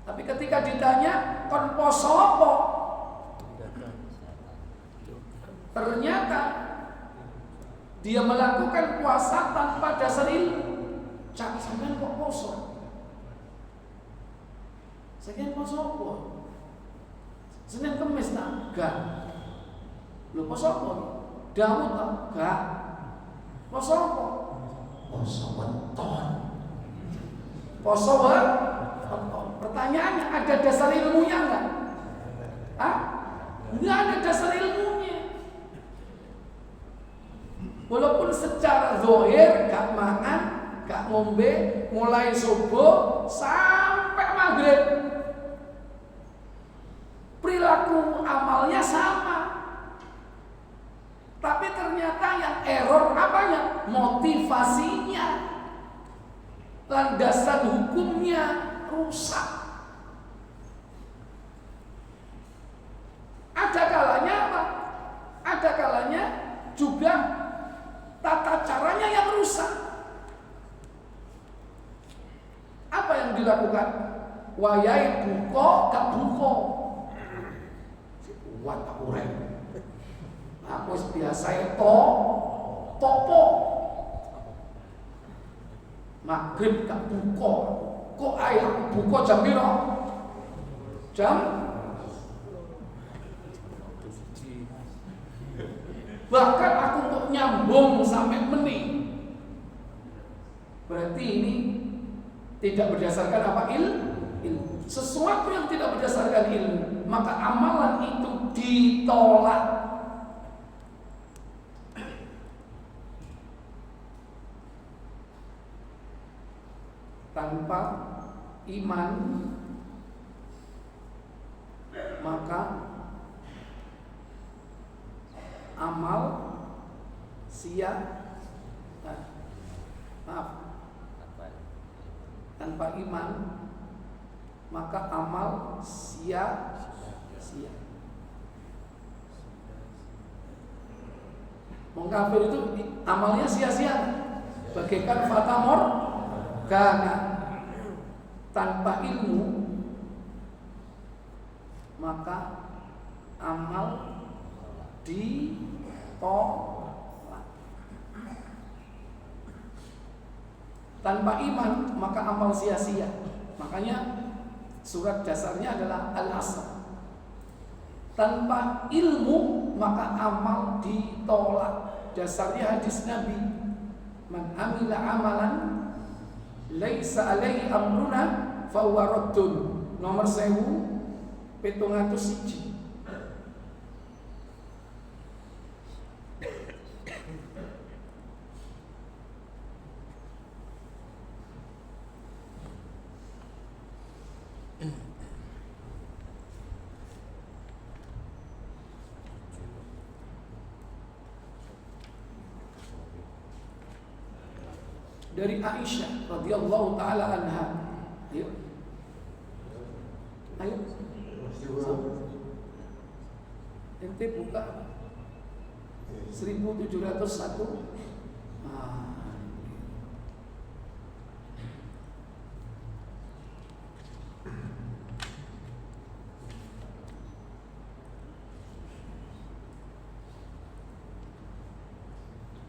Tapi ketika ditanya, kon poso apa? Ternyata dia melakukan puasa tanpa dasar ilmu. Cak sampean kok poso? Sekian poso apa? Senin Kemis tak? Gak. Lu poso apa? Daud tak? Gak. Poso apa? Poso weton. Poso weton. Pertanyaannya, ada dasar ilmunya enggak? Hah? Enggak ada dasar ilmunya. Walaupun secara zahir gak makan, gak ngombe, mulai subuh sampai maghrib, perilaku amalnya sama. Tapi ternyata yang error apanya? Motivasinya, landasan hukumnya rusak. Ada kalanya apa? Ada kalanya juga tata caranya yang rusak. Apa yang dilakukan? Wayai buko gak buko. Kuat tak urem. Aku biasa topo. Maghrib gak buko. Kok ayah buko jam piro? Jam? Bahkan aku untuk nyambung sampai menit. Berarti ini tidak berdasarkan apa? Ilmu. Sesuatu yang tidak berdasarkan ilmu, maka amalan itu ditolak. Tanpa iman, maka amal tanpa iman, maka amal sia-sia. Wong kafir itu amalnya sia-sia, bagaikan fata morgana. Tanpa ilmu, maka amal ditolak. Tanpa iman, maka amal sia-sia. Makanya surat dasarnya adalah Al-Asr. Tanpa ilmu, maka amal ditolak. Dasarnya hadis Nabi, man amila amalan laisa alaihi amruna fa huwa raddun. Nomor 1701. Dari Aisyah radhiyallahu taala anha. Ayo. Ente buka 1701.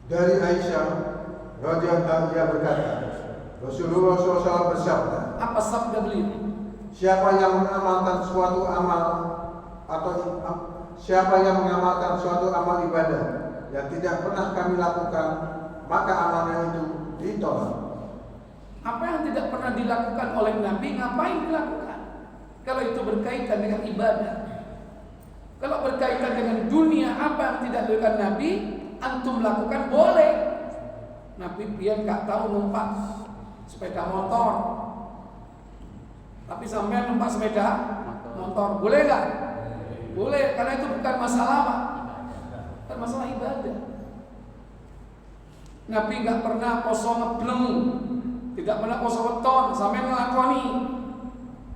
Dari Aisyah radhiyallahu anha berkata, Rasulullah SAW bersabda, apa sabda beliau? siapa yang mengamalkan suatu amal atau siapa yang mengamalkan suatu amal ibadah yang tidak pernah kami lakukan, maka amalnya itu ditolak. Apa yang tidak pernah dilakukan oleh Nabi, ngapain dilakukan? Kalau itu berkaitan dengan ibadah. Kalau berkaitan dengan dunia, apa yang tidak dilakukan Nabi, antum lakukan boleh. Nabi pian gak tahu numpak sepeda motor, tapi sampai numpak sepeda motor, boleh gak? Boleh, karena itu bukan masalah apa? Bukan masalah ibadah. Nabi gak pernah poso ngebleng, tidak pernah poso weton, sampai ngelakoni.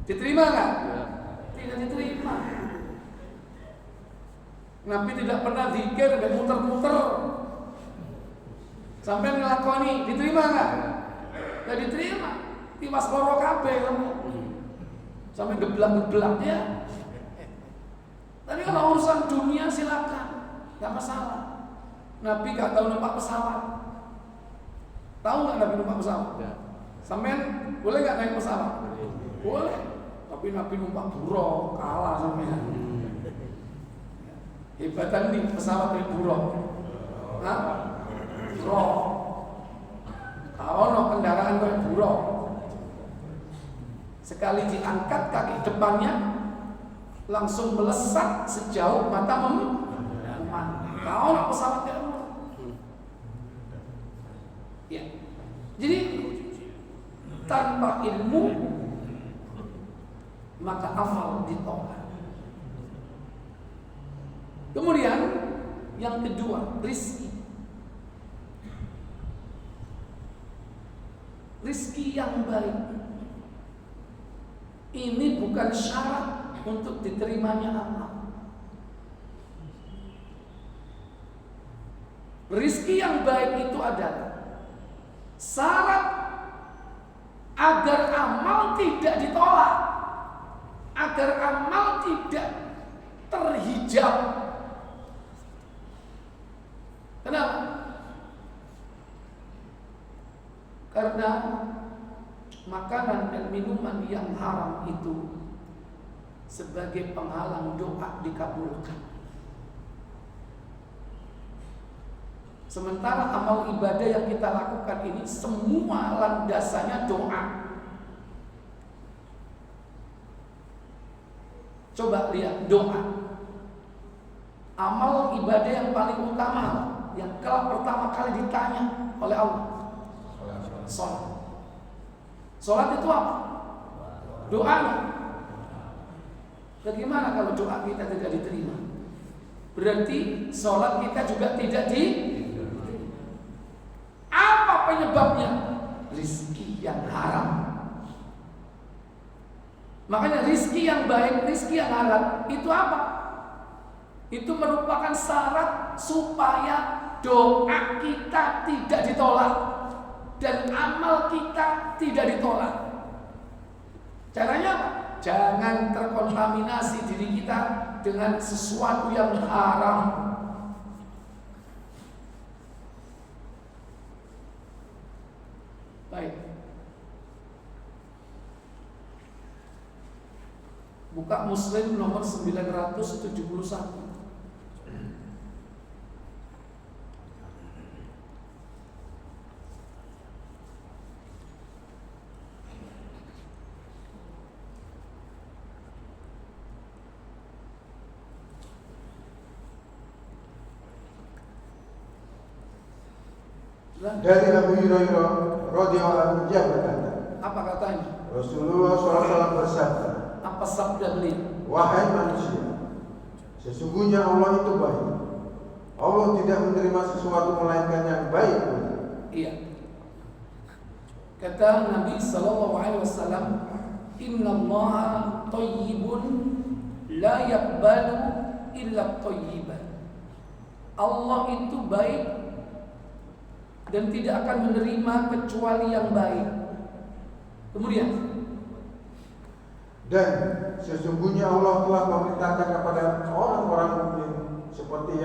Diterima gak? Tidak diterima. Nabi tidak pernah zikir dan muter-muter. Sampai ngelakoni, diterima nggak? Nggak diterima. Tiwas loro kabeh kamu. Sampai geblak-geblaknya. Tapi kalau urusan dunia silakan, nggak masalah. Nabi nggak tahu numpak pesawat. Tahu nggak Nabi numpak pesawat? Sampean boleh nggak naik pesawat? Boleh. Tapi Nabi numpak buruk, kalah sampean. Hebatan nih pesawat dari buruk. Hah? Buruk. Kalau no kendaraan kayak buruk, sekali diangkat kaki depannya langsung melesat sejauh mata memandang. Kalau no pesawat kayak buruk. Ya. Jadi tanpa ilmu maka amal ditolak. Kemudian yang kedua, rizki. Rizki yang baik ini bukan syarat untuk diterimanya amal. Rizki yang baik itu adalah syarat agar amal tidak ditolak, agar amal tidak terhijab. Kenapa? Karena makanan dan minuman yang haram itu sebagai penghalang doa dikabulkan. Sementara amal ibadah yang kita lakukan ini semua landasannya doa. Coba lihat doa. Amal ibadah yang paling utama, yang pertama kali ditanya oleh Allah, sholat. Sholat itu apa? Doa. Bagaimana kalau doa kita tidak diterima? Berarti sholat kita juga tidak diterima. Apa penyebabnya? Rizki yang haram. Makanya rizki yang baik, rizki yang halal itu apa? Itu merupakan syarat supaya doa kita tidak ditolak dan amal kita tidak ditolak. Caranya apa? Jangan terkontaminasi diri kita dengan sesuatu yang haram. Baik. Buka Muslim nomor 971. Dari Abu Hurairah radhiyallahu anhu dia berkata, Apa katanya? Rasulullah SAW bersabda, Apa sabda beliau? wahai manusia, sesungguhnya Allah itu baik. Allah tidak menerima sesuatu melainkan yang baik. Iya. Kata Nabi sallallahu alaihi wasallam, "Innallaha thayyibun la yaqbalu illa thayyiban." Allah itu baik dan tidak akan menerima kecuali yang baik. Kemudian, dan sesungguhnya Allah telah memerintahkan kepada orang-orang mukmin seperti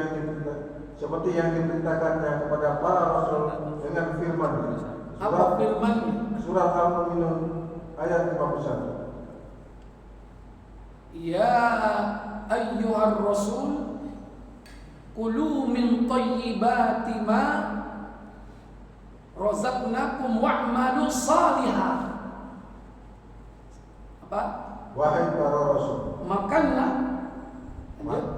yang diperintahkannya kepada para rasul dengan firman. apa firman? Surat Al-Mu'minun ayat 51. Ya ayyuhar rasul kulu min thayyibati ma razaqnakum wa'malu salihah. Apa? Wahai para rasul, Makanlah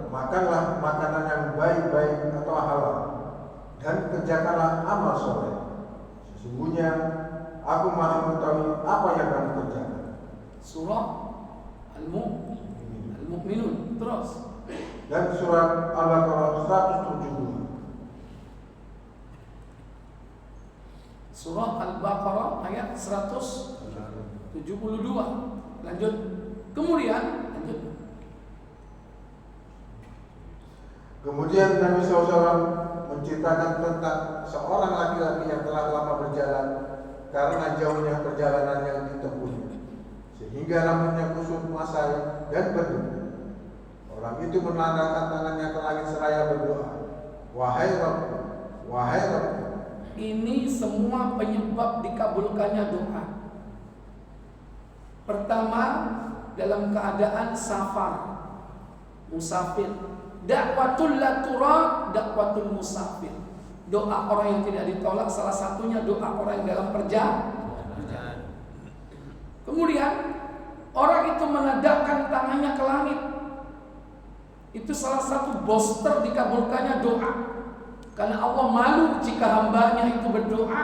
makanlah makanan yang baik-baik atau halal dan kerjakanlah amal soleh. Sesungguhnya aku maha mengetahui apa yang kamu kerjakan. Surah Al-Mu'minun. Terus Dan surat Al-Baqarah 172. Surah Al-Baqarah ayat 172. Lanjut. Kemudian lanjut. Kemudian Nabi SAW menceritakan tentang seorang laki-laki yang telah lama berjalan karena jauhnya perjalanan yang ditempuhnya, sehingga rambutnya kusut masai dan berdebu. Orang itu menandangkan tangannya ke langit seraya berdoa, "Wahai Rabb, wahai Rabb." Ini semua penyebab dikabulkannya doa. Pertama, dalam keadaan safar, musafir. Dakwatul la turad, dakwatul musafir. Doa orang yang tidak ditolak salah satunya doa orang yang dalam perjalanan. Kemudian orang itu menadahkan tangannya ke langit. Itu salah satu booster dikabulkannya doa. Karena Allah malu jika hambanya itu berdoa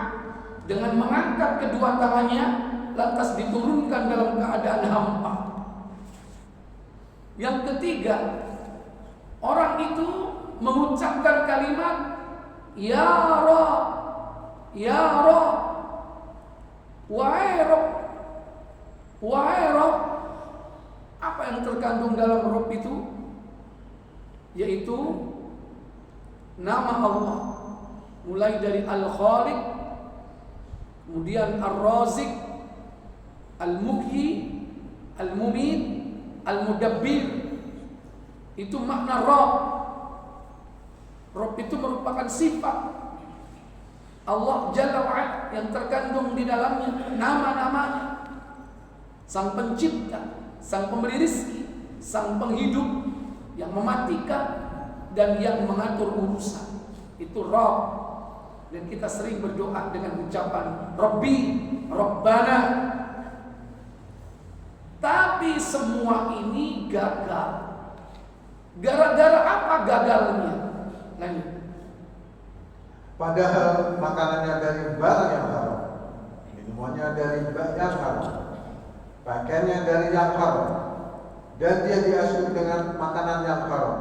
dengan mengangkat kedua tangannya lantas diturunkan dalam keadaan hampa. Yang ketiga, orang itu mengucapkan kalimat Ya Rabb, Ya Rabb, wahai Rabb, wahai Rabb. Apa yang terkandung dalam Rabb itu? Yaitu nama Allah, mulai dari Al-Khaliq, kemudian Ar-Razik, Al-Muhyi, Al-Mumit, Al-Mudabbir. Itu makna Rabb. Rabb itu merupakan sifat Allah Jalla wa'ala yang terkandung di dalamnya nama-namanya. Sang pencipta, sang pemberi rezeki, sang penghidup, yang mematikan dan yang mengatur urusan. Itu Rabb. Dan kita sering berdoa dengan ucapan Rabbi, Rabbana. Tapi semua ini gagal. Gara-gara apa gagalnya? Lanjut. Padahal makanannya dari barang yang haram, minumannya dari yang haram, pakaiannya dari yang haram, dan dia diasuh dengan makanan yang haram.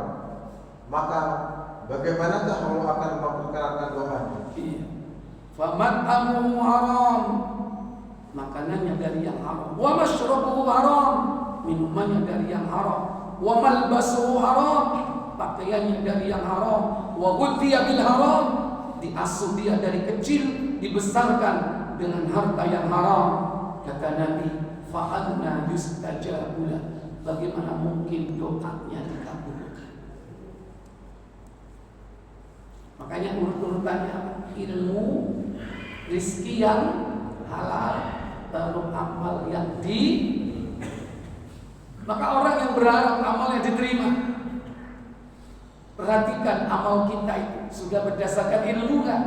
Maka bagaimanakah Allah akan memperkenankan doanya? Iya. Famat'amuhu haram, makanannya dari yang haram. Wa mashrabuhu haram, minumannya dari yang haram. Wa malbasuhu haram, pakaiannya dari yang haram. Wa ghudhiya bil haram, diasuh dia dari kecil, dibesarkan dengan harta yang haram. Kata Nabi, fa anna yustajabu lah, bagaimana mungkin doanya dikabulkan? Makanya urut-urutannya ilmu, rizki yang halal, baru amal yang Maka orang yang berharap amalnya diterima, perhatikan amal kita itu sudah berdasarkan ilmu kan?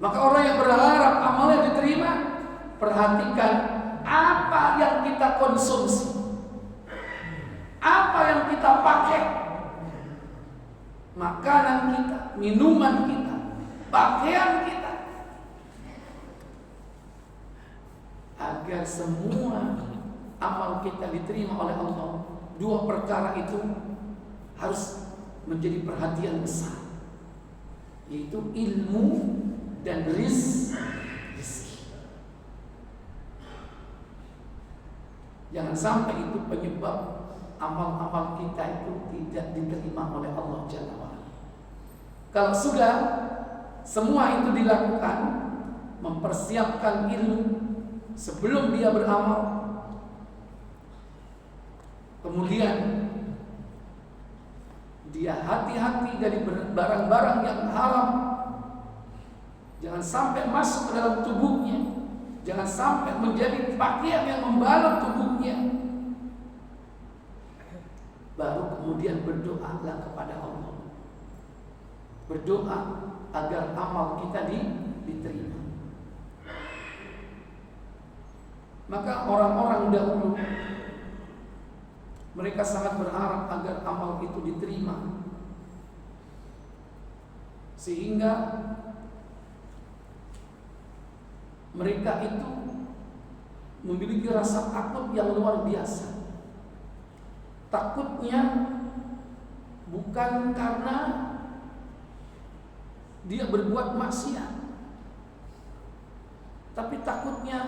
Maka orang yang berharap amalnya diterima, perhatikan apa yang kita konsumsi, apa yang kita pakai, makanan kita, minuman kita, pakaian kita, agar semua amal kita diterima oleh Allah. Dua perkara itu harus menjadi perhatian besar, yaitu ilmu dan rizki. Jangan sampai itu penyebab amal-amal kita itu tidak diterima oleh Allah Jalla wa'ala. Kalau sudah semua itu dilakukan, mempersiapkan ilmu sebelum dia beramal, kemudian dia hati-hati dari barang-barang yang haram, jangan sampai masuk ke dalam tubuhnya, jangan sampai menjadi pakaian yang membalut tubuhnya. Baru kemudian berdoalah kepada Allah, berdoa agar amal kita diterima. Maka orang-orang dahulu mereka sangat berharap agar amal itu diterima, sehingga mereka itu memiliki rasa takut yang luar biasa. Takutnya bukan karena dia berbuat maksiat, tapi takutnya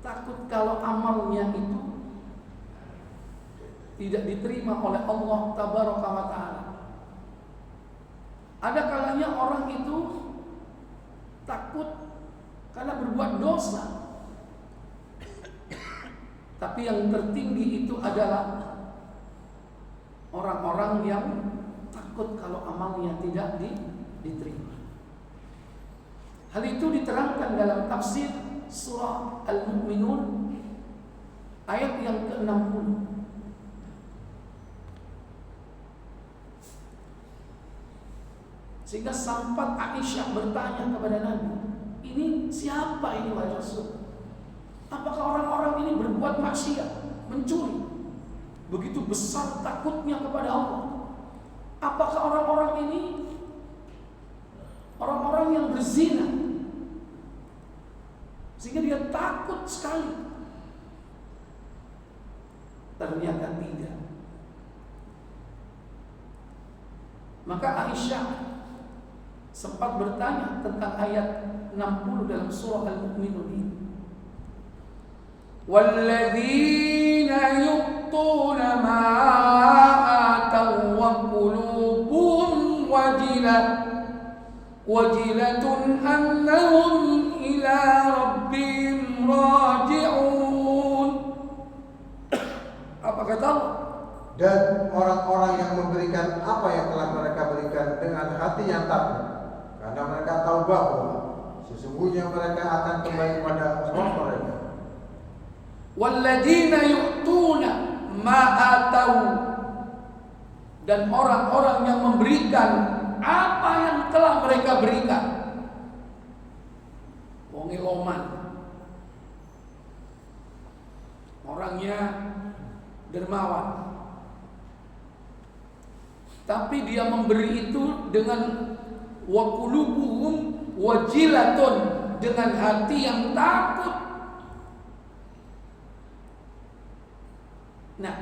takut kalau amalnya itu tidak diterima oleh Allah Tabaraka wa Ta'ala. Ada kalanya orang itu takut karena berbuat dosa. Tapi yang tertinggi itu adalah orang-orang yang takut kalau amalnya tidak diterima. Hal itu diterangkan dalam tafsir surah Al-Mu'minun ayat yang ke-60. Sehingga sempat Aisyah bertanya kepada Nabi, ini siapa ini wahai Rasul? Apakah orang-orang ini berbuat maksiat, mencuri? Begitu besar takutnya kepada Allah. Apakah orang-orang ini orang-orang yang berzina? Sehingga dia takut sekali. Ternyata tidak. Maka Aisyah sempat bertanya tentang ayat 60 dalam surah Al-Mu'minun ini. Walladzina yu'tuna ma ataw wa qulubuhum wajilatun annahum ila rabbihim raji'un. Apa kata Allah? Dan orang-orang yang memberikan apa yang telah mereka berikan dengan hati yang takut, karena mereka tahu bahwa sesungguhnya mereka akan kembali pada Rabb mereka. Walladzina yu'tuna ma ataw, dan orang-orang yang memberikan apa yang telah mereka berikan. Wong iloman, orangnya dermawan, tapi dia memberi itu dengan wa qulubuhum wajilatun, dengan hati yang takut. Nah,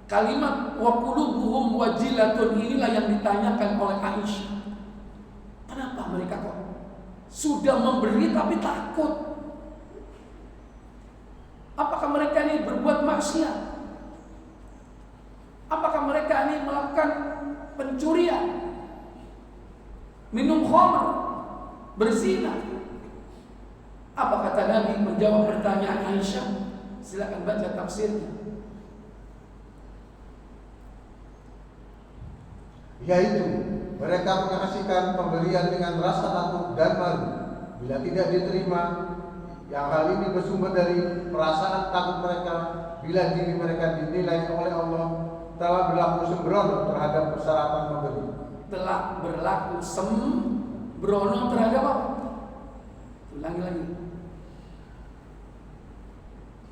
kalimat wa qulubuhum wajilatun inilah yang ditanyakan oleh Aisyah. Kenapa mereka kok sudah memberi tapi takut? Apakah mereka ini berbuat maksiat? Apakah mereka ini melakukan pencurian, minum khamr, berzina? Apa kata Nabi menjawab pertanyaan Aisyah? Silakan baca tafsirnya. Yaitu mereka mengasihkan pemberian dengan rasa takut dan malu bila tidak diterima, yang hal ini bersumber dari perasaan takut mereka bila diri mereka dinilai oleh Allah telah berlaku sembrono terhadap persyaratan memberi. Telah berlaku sembrono terhadap apa? Ulangi lagi.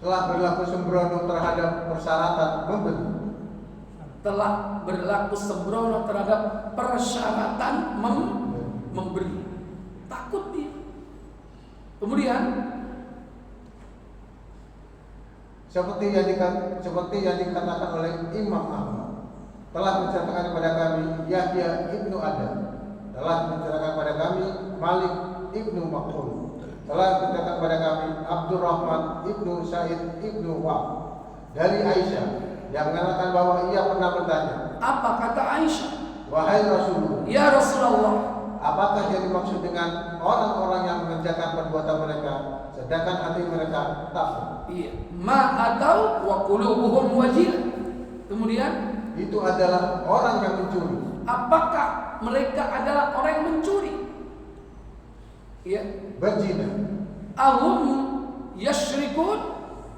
Telah berlaku sembrono terhadap persyaratan memberi. Telah berlaku sembrono terhadap persyaratan memberi. Takut dia. Kemudian seperti yang dikatakan oleh Imam Ahmad, telah menceritakan kepada kami Yahya ibnu Adam, telah menceritakan kepada kami Malik ibnu Makhul, telah menceritakan kepada kami Abdurrahman ibnu Sa'id ibnu Wahb dari Aisyah yang mengatakan bahwa ia pernah bertanya. Apa kata Aisyah? Wahai Rasulullah, ya Rasulullah, apakah yang dimaksud dengan orang-orang yang mengerjakan perbuatan mereka sedangkan hati mereka takut? Iya, ma atau wa qulubuhum wajilah. Kemudian itu adalah orang yang mencuri. Apakah mereka adalah orang yang mencuri? Iya, berzina. Ahum yashrikun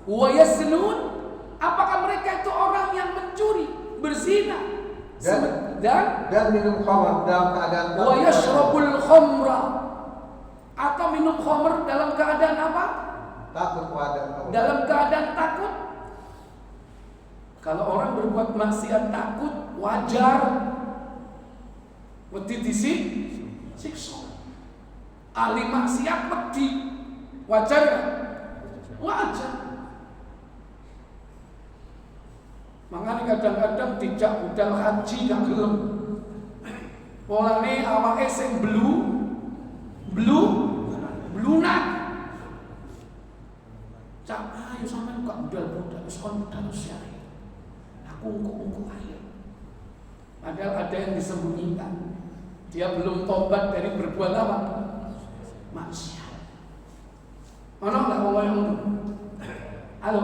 wa yaznun. Apakah mereka itu orang yang mencuri, berzina, dan minum khamr dalam keadaan wa yashrabul khamra, atau minum khamr dalam keadaan apa? Takut kepada Allah. Dalam keadaan takut. Kalau orang berbuat maksiat takut, wajar. Wedi disiksa. Ahli maksiat wedi, wajar kan? Wajar. Makanya kadang-kadang dijak budal haji gak gelem. Polane awake sing blunak. Cak ayo sampean kok budal-budal wis kon budal usia. Ungkuk-ungkuk air. Padahal ada yang disembunyikan. Dia belum tobat dari berbuat apa? Maksiat. Mana nggak mau yang halo,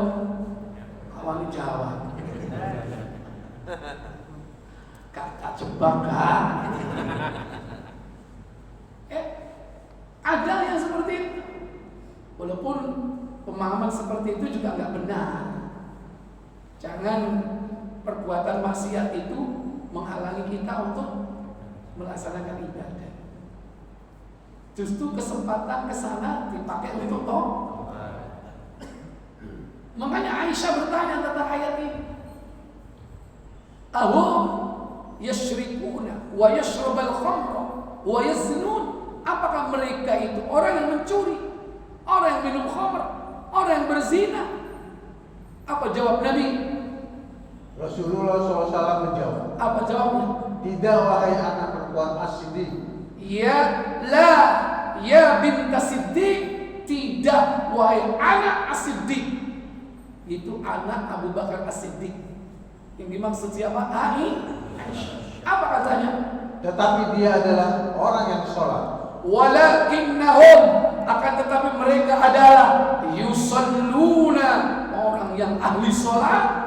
kawan Jawa. Kakak jebak kan? Ada yang seperti itu. Walaupun pemahaman seperti itu juga nggak benar. Jangan perbuatan maksiat itu menghalangi kita untuk melaksanakan ibadah. Justru kesempatan ke sana dipakai untuk tobat. Makanya Aisyah bertanya tentang ayat ini. Ahum yashrikuna wa yashrabal khamra wa yaznun. Apakah mereka itu orang yang mencuri, orang yang minum khamr, orang yang berzina? Apa jawab Nabi? Rasulullah SAW menjawab. Apa jawabnya? Tidak, wahai anak perempuan As-Siddiq. Ya la, ya binta Siddiq. Tidak, wahai anak As-Siddiq. Itu anak Abu Bakar As-Siddiq. Yang dimaksud siapa? Aisyah. Apa katanya? Tetapi dia adalah orang yang sholat. Walakinnahum, akan tetapi mereka adalah yusalluna, orang yang ahli sholat.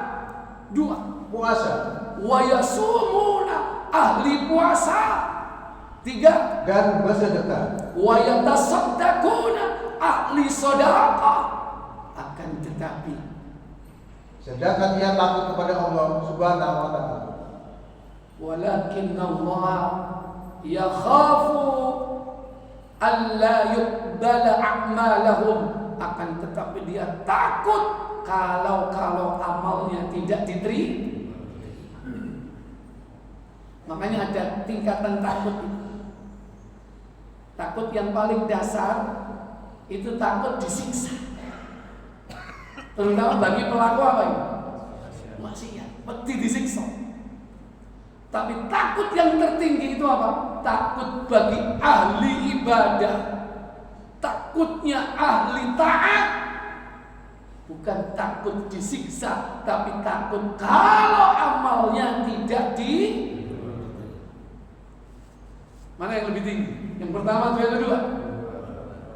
Dua, Puasa. wa yasumuna, ahli puasa. Tiga, Dan bersedekah. wa yatasaddaquna, ahli sedekah. Akan tetapi Sedangkan dia takut kepada Allah Subhanahu wa ta'ala. walakinna Allah yakhafu alla yuqbala a'malahum, akan tetapi dia takut kalau amalnya tidak diterima. Makanya ada tingkatan takut. Takut yang paling dasar itu takut disiksa. Terutama bagi pelaku apa ini? Maksiat, pasti disiksa. Tapi takut yang tertinggi itu apa? Takut bagi ahli ibadah. Takutnya ahli taat. Bukan takut disiksa, tapi takut kalau amalnya tidak di. Mana yang lebih tinggi? Yang pertama atau yang kedua?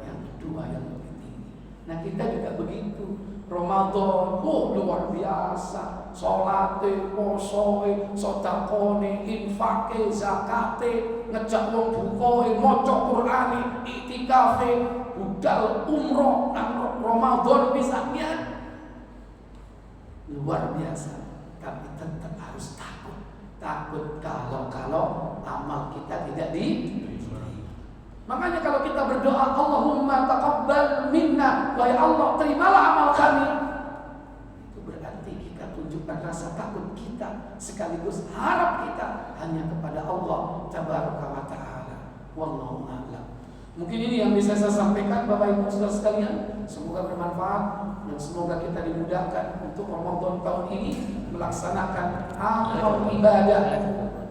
Yang kedua yang lebih tinggi. Nah kita juga begitu. Ramadan, luar biasa. Sholate, posoe, sodakone, infake, zakate, ngejak wong bukoe, maca Qur'ane, iktikafe, budal umroh, nang Ramadan misalnya. Luar biasa. Tapi tetap harus takut. Takut kalau amal kita tidak diterima. Makanya kalau kita berdoa, Allahumma taqabbal minna, wahai Allah terimalah amal kami, itu berarti kita tunjukkan rasa takut kita sekaligus harap kita hanya kepada Allah Tabaraka wa Ta'ala. Wallahu a'lam. Mungkin ini yang bisa saya sampaikan Bapak Ibu Saudara sekalian. Semoga bermanfaat dan semoga kita dimudahkan untuk Ramadan tahun ini melaksanakan amal ibadah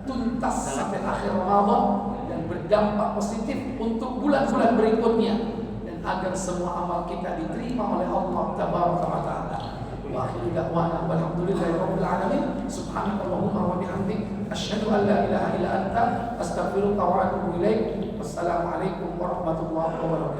tuntas sampai akhir Ramadan dan berdampak positif untuk bulan-bulan berikutnya, dan agar semua amal kita diterima oleh Allah Tabaraka wa Ta'ala. Wa akhiru da'wana walhamdulillahi rabbil alamin. Subhanakallahumma wa bihamdik asyhadu an la ilaha illa anta astaghfiruka wa atubu ilaik. Wassalamualaikum warahmatullahi wabarakatuh.